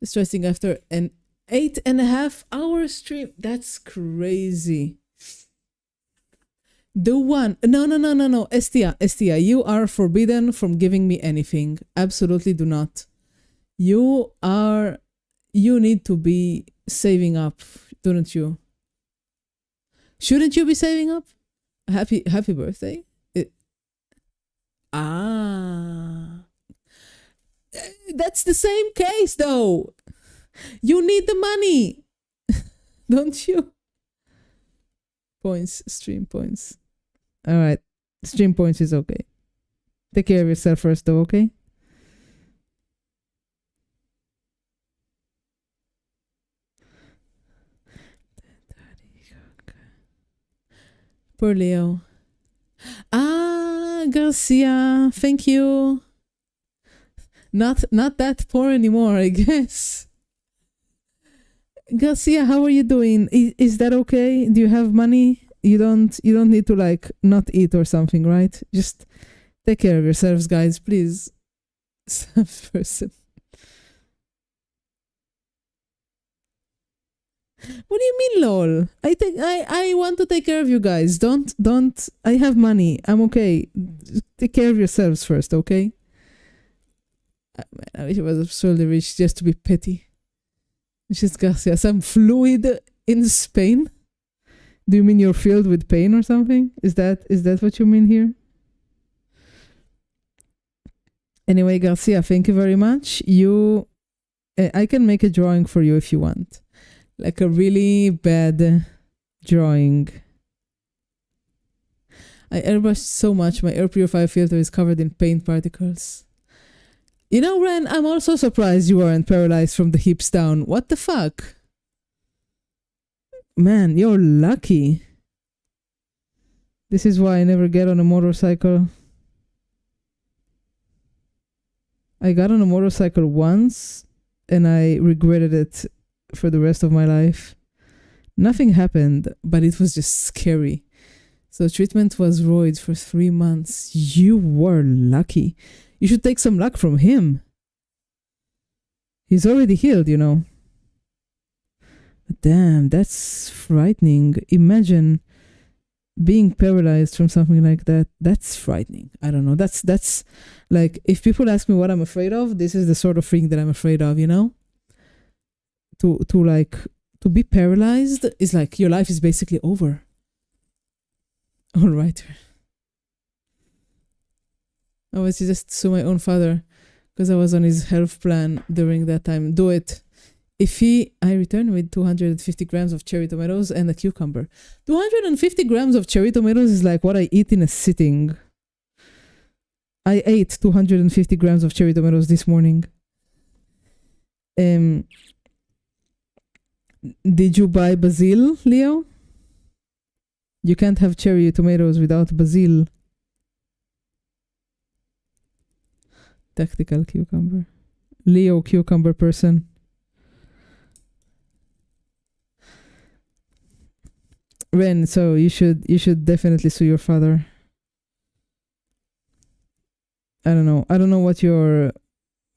Stressing after an 8.5-hour stream. That's crazy. The one. No. Estia, you are forbidden from giving me anything. Absolutely do not. You need to be saving up, don't you? Shouldn't you be saving up? Happy birthday. That's the same case though. You need the money. Don't you? Points, stream points. All right. Stream points is okay. Take care of yourself first though, okay? Poor Leo. Garcia, thank you. Not that poor anymore, I guess. Garcia, how are you doing? Is that okay? Do you have money? You don't need to like not eat or something, right? Just take care of yourselves, guys, please. Person. What do you mean, lol? I want to take care of you guys. Don't. I have money. I'm okay. Take care of yourselves first, okay? Man, I wish I was absurdly rich just to be petty. Just Garcia, some fluid in Spain. Do you mean you're filled with pain or something? Is that what you mean here? Anyway, Garcia, thank you very much. I can make a drawing for you if you want. Like a really bad drawing. I airbrushed so much, my air purifier filter is covered in paint particles. You know, Ren, I'm also surprised you weren't paralyzed from the hips down. What the fuck? Man, you're lucky. This is why I never get on a motorcycle. I got on a motorcycle once and I regretted it for the rest of my life. Nothing happened, but it was just scary. So treatment was roids for 3 months. You were lucky. You should take some luck from him. He's already healed, you know. Damn, that's frightening. Imagine being paralyzed from something like that. That's frightening. I don't know. That's like, if people ask me what I'm afraid of, this is the sort of thing that I'm afraid of, you know? To be paralyzed is like your life is basically over. All right. I was just sue my own father because I was on his health plan during that time. Do it. I returned with 250 grams of cherry tomatoes and a cucumber. 250 grams of cherry tomatoes is like what I eat in a sitting. I ate 250 grams of cherry tomatoes this morning. Did you buy basil, Leo? You can't have cherry tomatoes without basil. Tactical cucumber. Leo cucumber person. Ren, so you should definitely sue your father. I don't know what your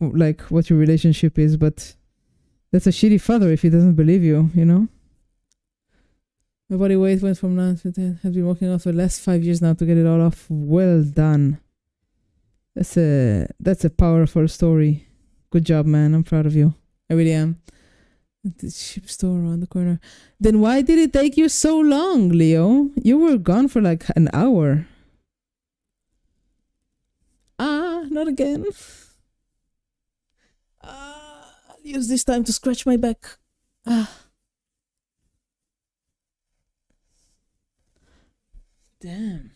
relationship is, but that's a shitty father if he doesn't believe you, you know? My body weight went from 9 to 10. I've been working out for the last 5 years now to get it all off. Well done. That's a powerful story. Good job, man. I'm proud of you. I really am. The ship store around the corner. Then why did it take you so long, Leo? You were gone for like an hour. Not again. I'll use this time to scratch my back. Damn.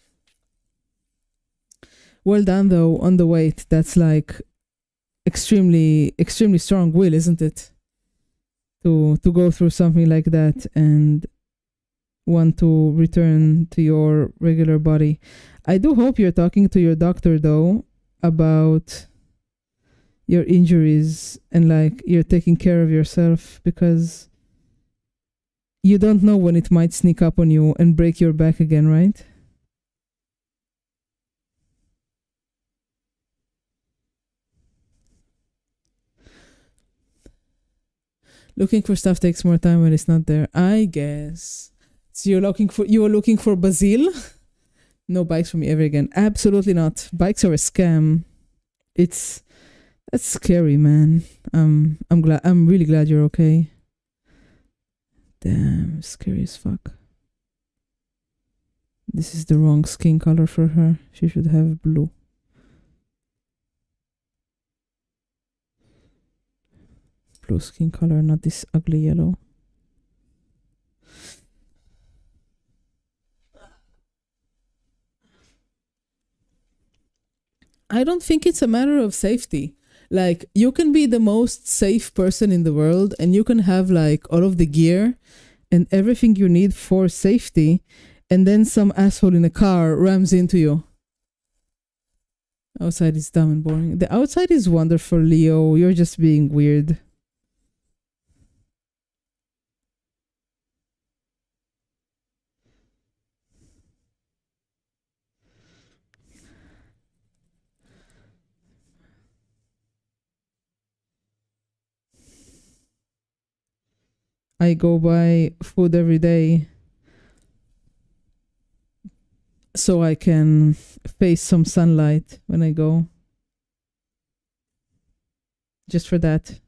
Well done though on the weight. That's like extremely strong will, isn't it? To go through something like that and want to return to your regular body. I do hope you're talking to your doctor though about your injuries and like you're taking care of yourself, because you don't know when it might sneak up on you and break your back again, right? Looking for stuff takes more time when it's not there, I guess. So you were looking for Basil? No bikes for me ever again. Absolutely not. Bikes are a scam. That's scary, man. I'm really glad you're okay. Damn, scary as fuck. This is the wrong skin color for her. She should have blue. Blue skin color, not this ugly yellow. I don't think it's a matter of safety. Like, you can be the most safe person in the world and you can have like all of the gear and everything you need for safety, and then some asshole in a car rams into you. Outside is dumb and boring. The outside is wonderful, Leo. You're just being weird. I go buy food every day so I can face some sunlight when I go. Just for that.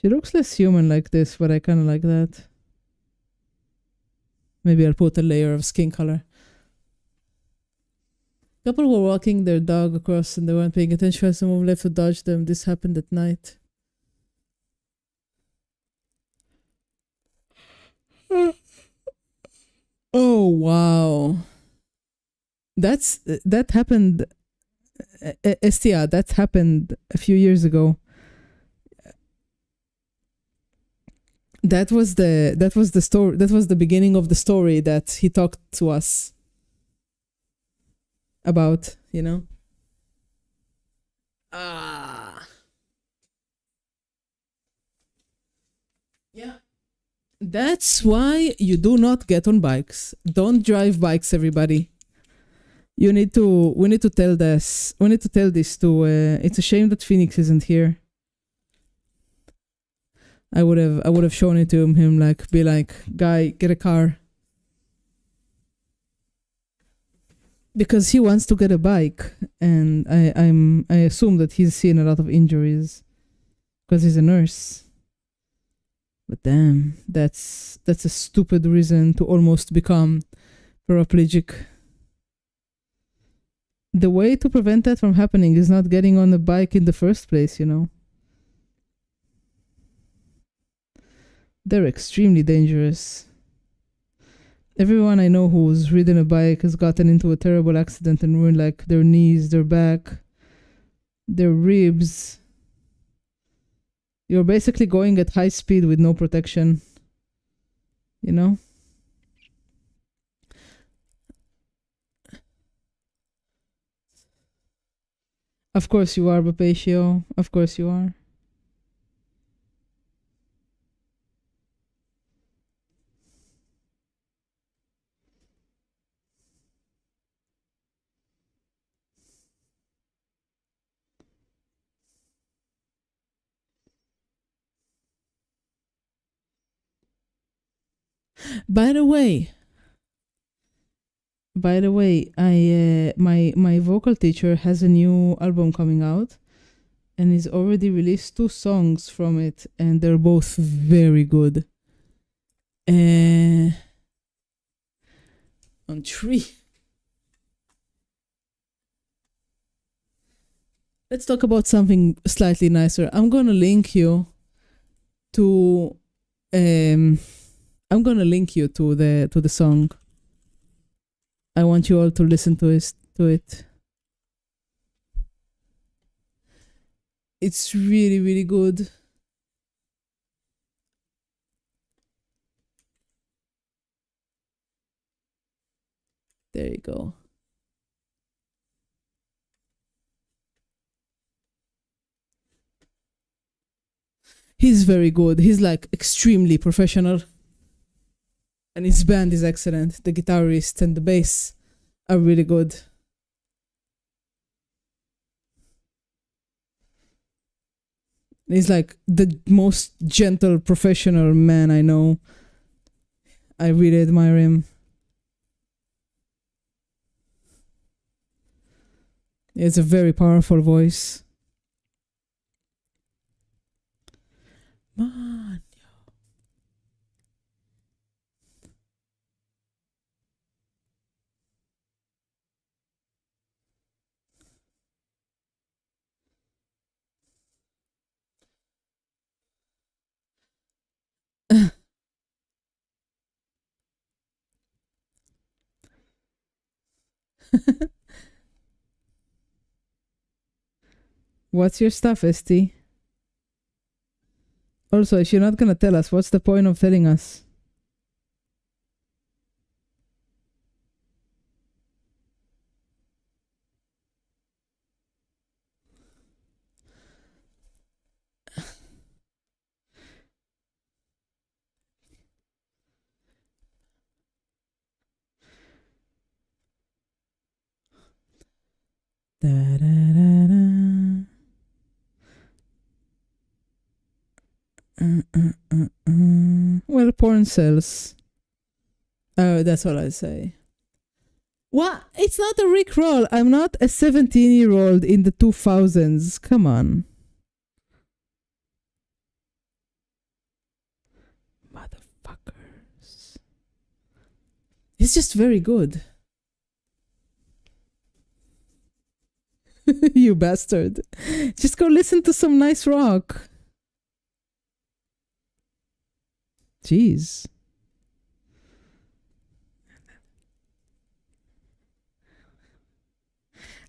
She looks less human like this, but I kind of like that. Maybe I'll put a layer of skin color. Couple were walking their dog across and they weren't paying attention as someone left to dodge them. This happened at night. Oh wow. That happened, Estia, that happened a few years ago. That was the story, that was the beginning of the story that he talked to us about, you know? Ah. Yeah. That's why you do not get on bikes. Don't drive bikes, everybody. We need to tell this to, it's a shame that Phoenix isn't here. I would have shown it to him, like, be like, guy, get a car. Because he wants to get a bike, and I assume that he's seen a lot of injuries because he's a nurse. But damn, that's a stupid reason to almost become paraplegic. The way to prevent that from happening is not getting on a bike in the first place, you know? They're extremely dangerous. Everyone I know who's ridden a bike has gotten into a terrible accident and ruined like their knees, their back, their ribs. You're basically going at high speed with no protection, you know? Of course you are, Bapatio. Of course you are. By the way, I my vocal teacher has a new album coming out, and he's already released 2 songs from it, and they're both very good. On 3. Let's talk about something slightly nicer. I'm gonna link you to the song. I want you all to listen to it. It's really, really good. There you go. He's very good. He's like extremely professional. And his band is excellent. The guitarist and the bass are really good. He's like the most gentle professional man I know. I really admire him. He has a very powerful voice. Man. What's your stuff, ST? Also, if you're not gonna tell us, what's the point of telling us? Da, da, da, da. Well, porn sells. Oh, that's all I say. What? It's not a Rickroll. I'm not a 17-year-old in the 2000s. Come on. Motherfuckers. It's just very good. You bastard. Just go listen to some nice rock. Jeez.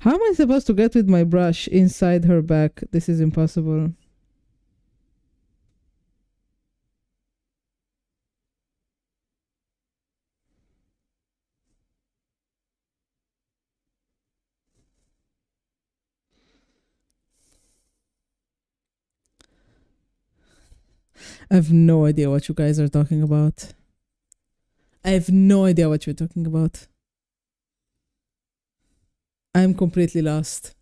How am I supposed to get with my brush inside her back? This is impossible. I have no idea what you guys are talking about. I have no idea what you're talking about. I'm completely lost.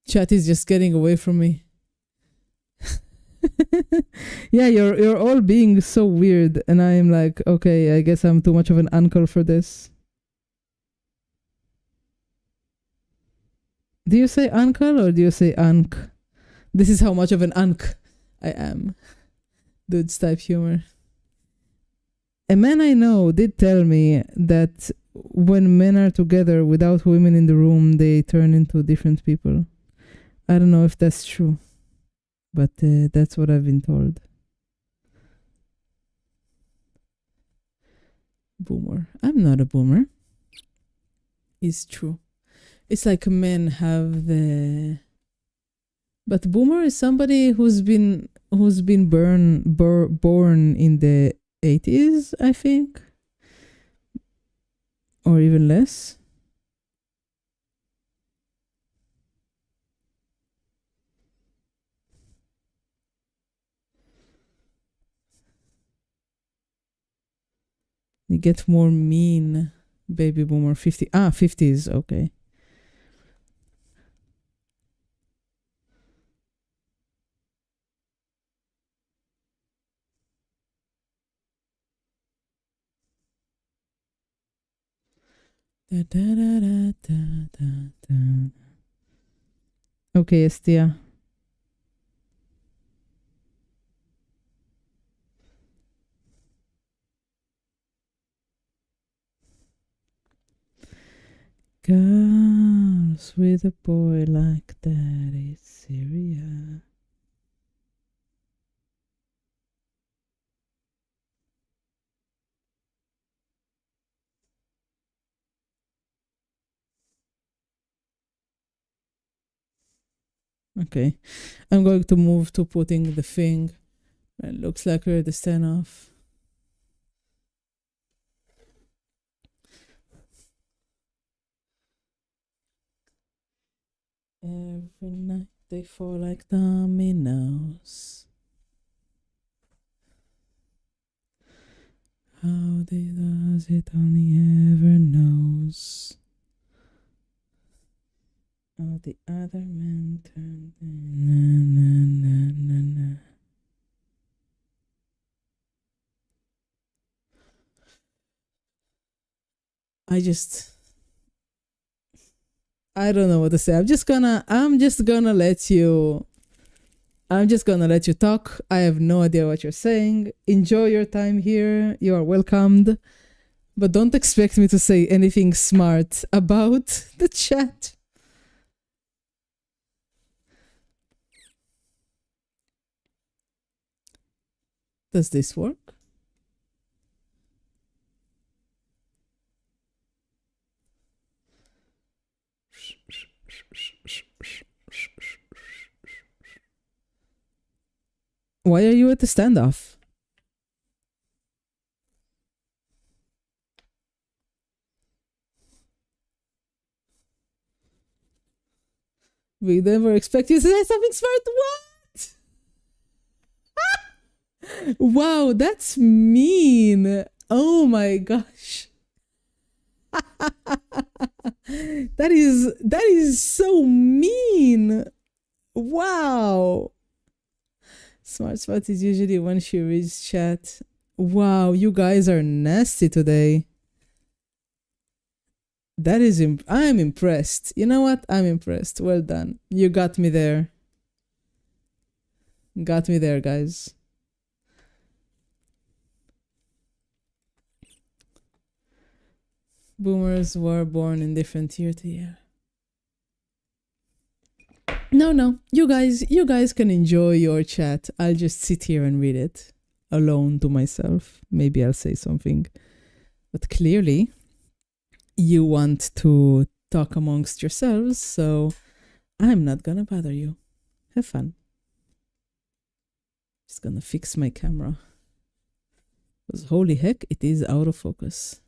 Chat is just getting away from me. Yeah, you're all being so weird, and I'm like, okay, I guess I'm too much of an uncle for this. Do you say uncle or do you say unk? This is how much of an unk I am. Dude's type humor. A man I know did tell me that when men are together without women in the room, they turn into different people. I don't know if that's true, but that's what I've been told. Boomer. I'm not a boomer. It's true. It's like men have the... But boomer is somebody who's been born in the 80s, I think. Or even less. You get more mean, baby boomer. 50s, okay. Da, da, da, da, da, da, da. Okay, Estia. Girls with a boy like that is Syria. Okay, I'm going to move to putting the thing. It looks like we're at the standoff. Every night they fall like dominoes. How they does it only ever knows. Oh, the other man turned. Na, na, na, na, na. I don't know what to say. I'm just gonna let you talk. I have no idea what you're saying. Enjoy your time here. You are welcomed. But don't expect me to say anything smart about the chat. Does this work? Why are you at the standoff? We never expect you to say something smart. What? Wow, that's mean. Oh my gosh. that is so mean. Wow. Smart spot is usually when she reads chat. Wow, you guys are nasty today. I'm impressed. You know what? I'm impressed. Well done. You got me there. Got me there, guys. Boomers were born in different year to year. No. You guys can enjoy your chat. I'll just sit here and read it alone to myself. Maybe I'll say something. But clearly, you want to talk amongst yourselves, so I'm not gonna bother you. Have fun. Just gonna fix my camera. Because holy heck, it is out of focus.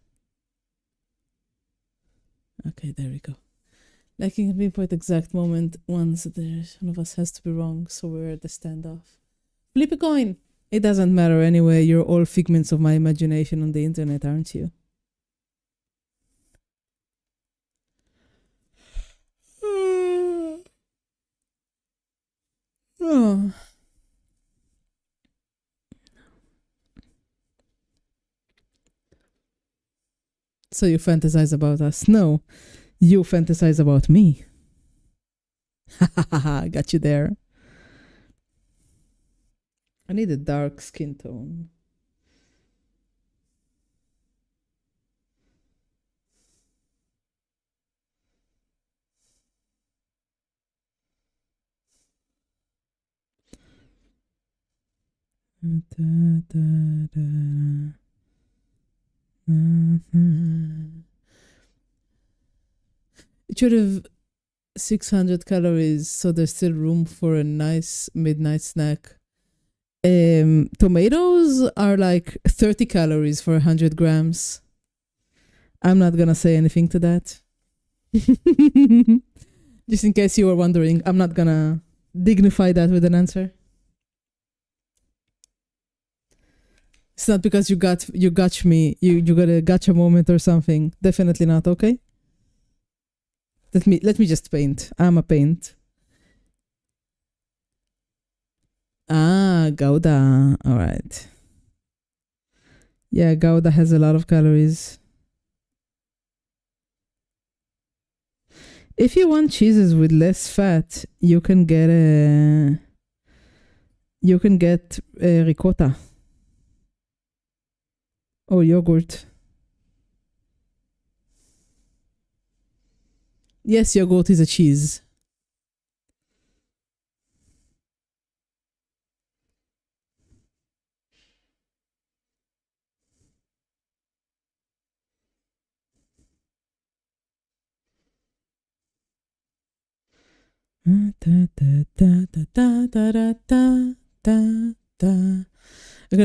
Okay, there we go. Lacking a pinpoint exact moment once one of us has to be wrong, so we're at the standoff. Flip a coin! It doesn't matter anyway, you're all figments of my imagination on the internet, aren't you? Oh. So you fantasize about us? No, you fantasize about me. Ha ha ha ha, got you there. I need a dark skin tone. Da, da, da. It should have 600 calories, so there's still room for a nice midnight snack. Tomatoes are like 30 calories for 100 grams. I'm not gonna say anything to that. Just in case you were wondering, I'm not gonna dignify that with an answer. It's not because you got me, you got a gotcha moment or something. Definitely not, okay? Let me just paint. I'm a paint. Ah, Gouda. All right. Yeah, Gouda has a lot of calories. If you want cheeses with less fat, you can get ricotta or yogurt. Yes, yogurt is a cheese. Okay,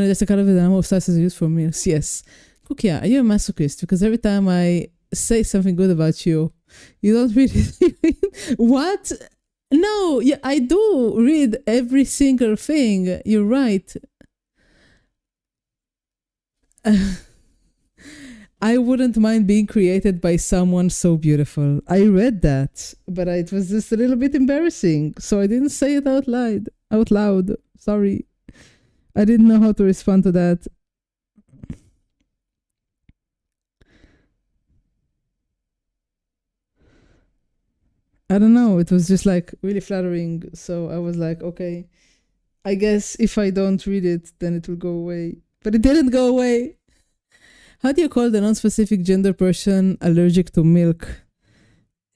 just a kind of the number of slices used for meals. Yes. Cookie, are you a masochist? Because every time I say something good about you, you don't really what? No, yeah, I do read every single thing. You're right. I wouldn't mind being created by someone so beautiful. I read that, but it was just a little bit embarrassing, so I didn't say it out loud. Out loud. Sorry. I didn't know how to respond to that. I don't know. It was just like really flattering. So I was like, okay, I guess if I don't read it, then it will go away. But it didn't go away. How do you call the non-specific gender person allergic to milk?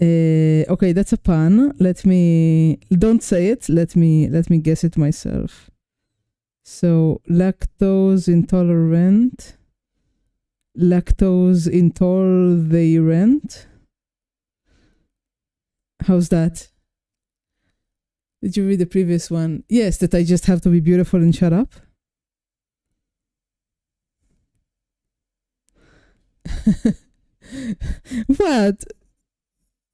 Okay, that's a pun. Don't say it. Let me guess it myself. So lactose intolerant. Lactose intolerant. How's that? Did you read the previous one? Yes, that I just have to be beautiful and shut up. What?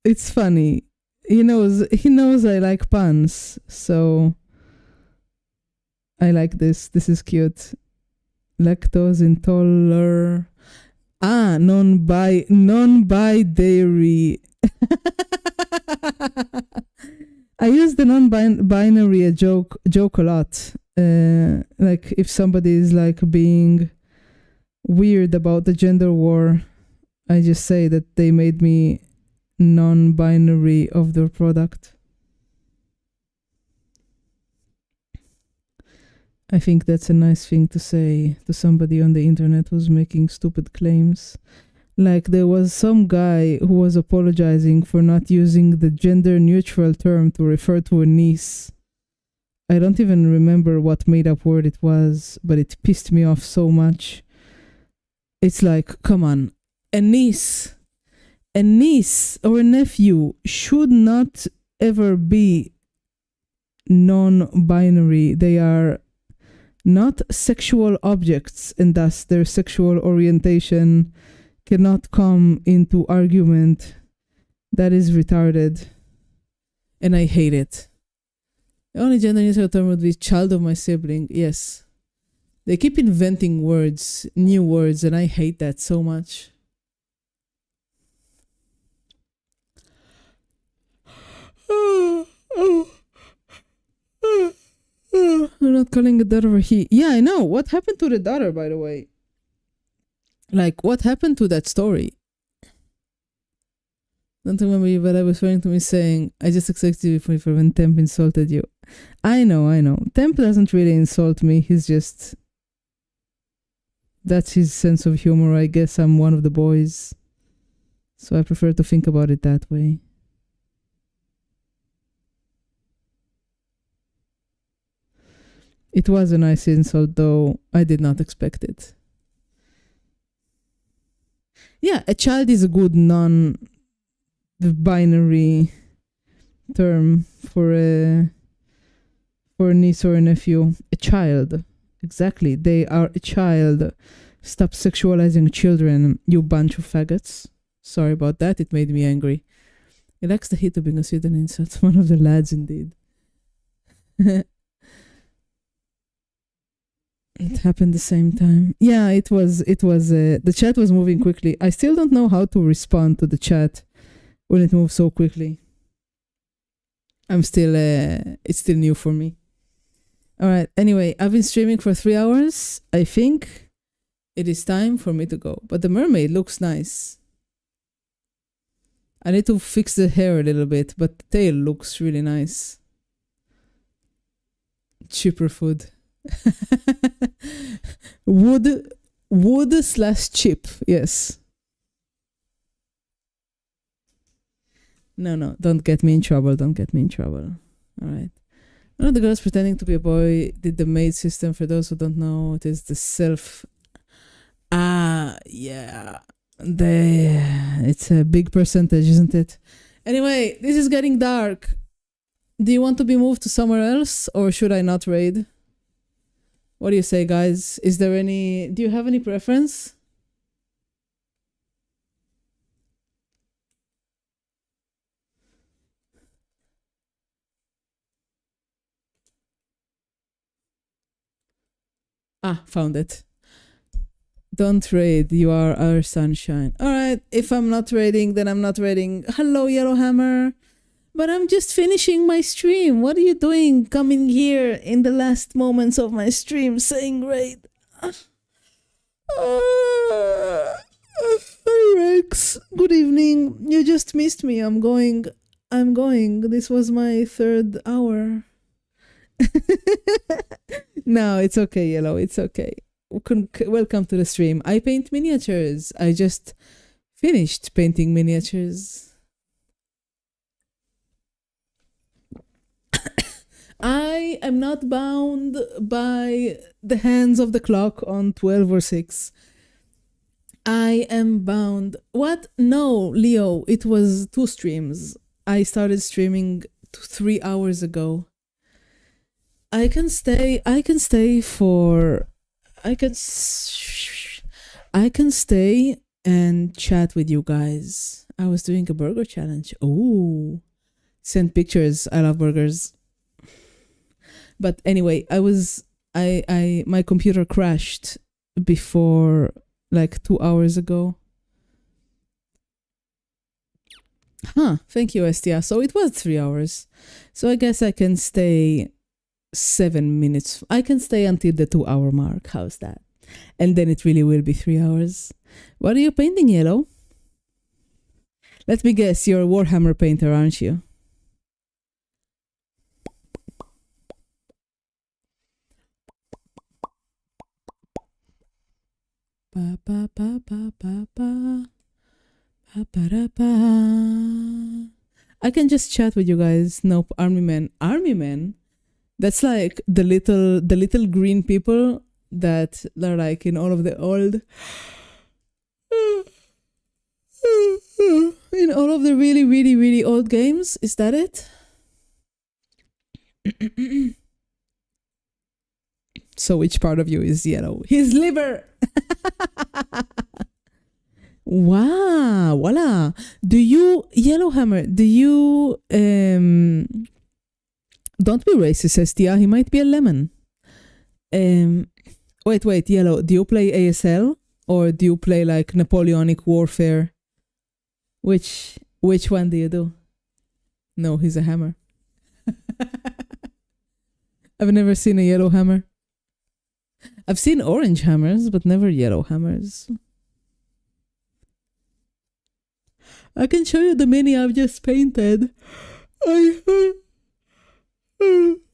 It's funny. He knows I like puns, so I like this. This is cute. Lactose intolerant. Non-binary. I use the non-binary joke a lot. Like if somebody is like being weird about the gender war, I just say that they made me non-binary of their product. I think that's a nice thing to say to somebody on the internet who's making stupid claims. Like there was some guy who was apologizing for not using the gender neutral term to refer to a niece. I don't even remember what made up word it was, but it pissed me off so much. It's like, come on, a niece or a nephew should not ever be non-binary. They are not sexual objects, and thus their sexual orientation cannot come into argument. That is retarded. And I hate it. The only gender neutral term would be child of my sibling. Yes. They keep inventing words, new words, and I hate that so much. You're not calling a daughter he. Yeah, I know. What happened to the daughter, by the way? Like, what happened to that story? Don't remember you, but I was referring to me saying, I just accepted you for when Temp insulted you. I know. Temp doesn't really insult me. He's just... That's his sense of humor. I guess I'm one of the boys. So I prefer to think about it that way. It was a nice insult, though I did not expect it. Yeah, a child is a good non-binary term for a niece or a nephew. A child. Exactly. They are a child. Stop sexualizing children, you bunch of faggots. Sorry about that. It made me angry. He likes the heat of being considered an insult. One of the lads, indeed. It happened the same time. Yeah, it was, the chat was moving quickly. I still don't know how to respond to the chat when it moves so quickly. It's still new for me. All right. Anyway, I've been streaming for 3 hours. I think it is time for me to go. But the mermaid looks nice. I need to fix the hair a little bit, but the tail looks really nice. Cheaper food. Wood/chip, yes. No, don't get me in trouble. Don't get me in trouble. All right. One of the girls pretending to be a boy did the maid system. For those who don't know, it is the self. Yeah. It's a big percentage, isn't it? Anyway, this is getting dark. Do you want to be moved to somewhere else, or should I not raid? What do you say, guys? Do you have any preference? Found it. Don't raid, you are our sunshine. Alright, if I'm not raiding, then I'm not raiding. Hello, Yellowhammer. But I'm just finishing my stream. What are you doing coming here in the last moments of my stream saying raid? Hi, Rex. Good evening. You just missed me. I'm going. This was my 3rd hour. No, it's okay, Yellow. It's okay. Welcome to the stream. I paint miniatures. I just finished painting miniatures. I am not bound by the hands of the clock on 12 or 6. I am bound. What? No, Leo, it was 2 streams. I started streaming 3 hours ago. I can stay and chat with you guys. I was doing a burger challenge. Oh, send pictures. I love burgers. But anyway, my computer crashed before, like 2 hours ago. Thank you, Estia. So it was 3 hours. So I guess I can stay 7 minutes. I can stay until the 2 hour mark. How's that? And then it really will be 3 hours. What are you painting, Yellow? Let me guess, you're a Warhammer painter, aren't you? Ba ba ba ba ba ba ba ba ba. I can just chat with you guys. Nope, army men. That's like the little green people that are like in all of the old, in all of the really, really, really old games. Is that it? So which part of you is yellow? His liver! Wow, voila. Do you, Yellowhammer, don't be racist, Estia. He might be a lemon. Wait, Yellow. Do you play ASL or do you play like Napoleonic Warfare? Which one do you do? No, he's a hammer. I've never seen a yellow hammer. I've seen orange hammers, but never yellow hammers. I can show you the mini I've just painted. I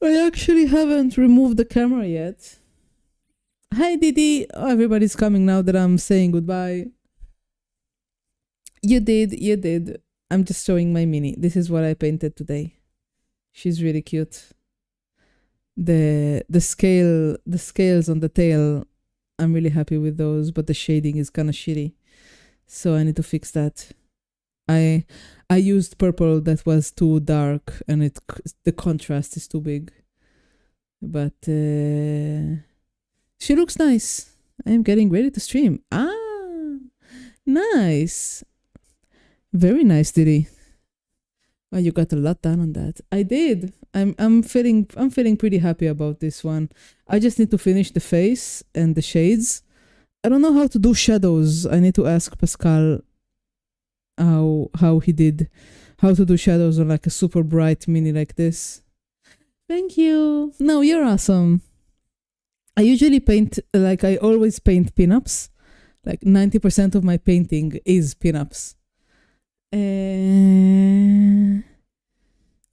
actually haven't removed the camera yet. Hi, Didi. Oh, everybody's coming now that I'm saying goodbye. You did. I'm just showing my mini. This is what I painted today. She's really cute. The scales on the tail, I'm really happy with those, but the shading is kind of shitty. So I need to fix that. I used purple that was too dark and the contrast is too big. But she looks nice. I am getting ready to stream. Nice. Very nice, Diddy. Oh, you got a lot done on that. I did. I'm feeling pretty happy about this one. I just need to finish the face and the shades. I don't know how to do shadows. I need to ask Pascal how he did, how to do shadows on like a super bright mini like this. Thank you. No, you're awesome. I usually paint, like I always paint pinups. Like 90% of my painting is pinups. I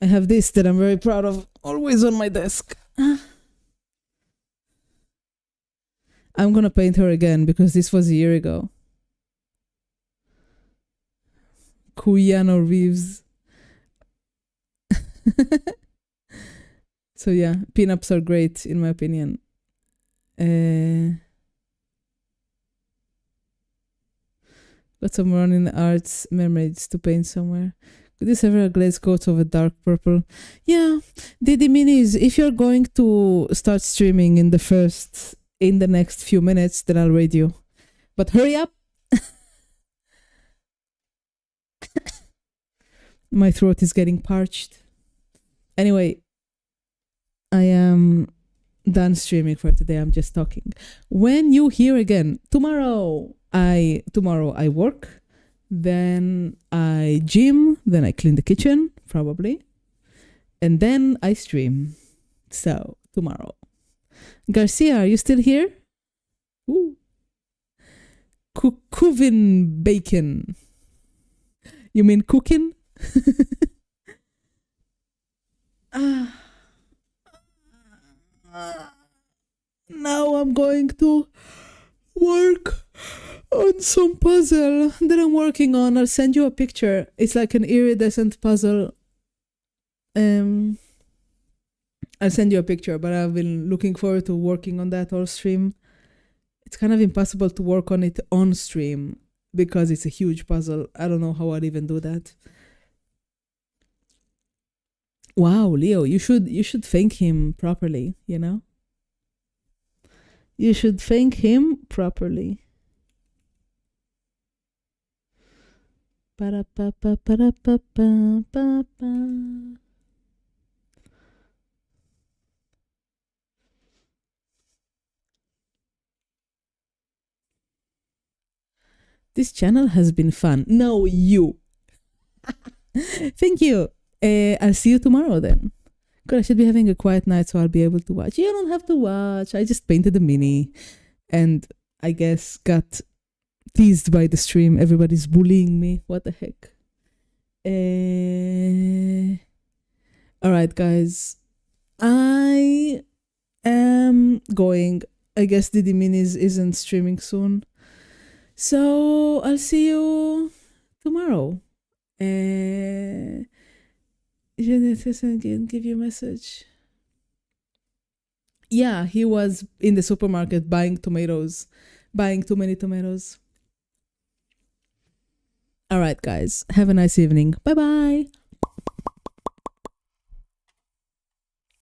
have this that I'm very proud of, always on my desk. I'm gonna paint her again because this was a year ago. Keanu Reeves. So yeah, pinups are great in my opinion. Got some running arts mermaids to paint somewhere. Could this ever a glaze coat of a dark purple? Yeah, Didi Minis, if you're going to start streaming in the next few minutes, then I'll raid you. But hurry up. My throat is getting parched. Anyway, I am done streaming for today. I'm just talking. When you hear again, tomorrow I work, then I gym, then I clean the kitchen, probably, and then I stream. So tomorrow. Garcia, are you still here? Ooh. Kuvin bacon. You mean cooking? Now I'm going to work on some puzzle that I'm working on. I'll send you a picture. It's like an iridescent puzzle. I'll send you a picture, but I've been looking forward to working on that all stream. It's kind of impossible to work on it on stream because it's a huge puzzle. I don't know how I'd even do that. Wow, Leo, you should thank him properly, you know? You should thank him properly. Ba-da-ba-ba-ba-da-ba-ba-ba-ba. This channel has been fun. No, you. Thank you. I'll see you tomorrow then. Good, I should be having a quiet night so I'll be able to watch. You don't have to watch. I just painted a mini and I guess got teased by the stream. Everybody's bullying me. What the heck? Alright, guys. I am going. I guess Didi Minis isn't streaming soon. So I'll see you tomorrow. Give you a message. Yeah, he was in the supermarket buying tomatoes, buying too many tomatoes. All right, guys, have a nice evening. Bye bye.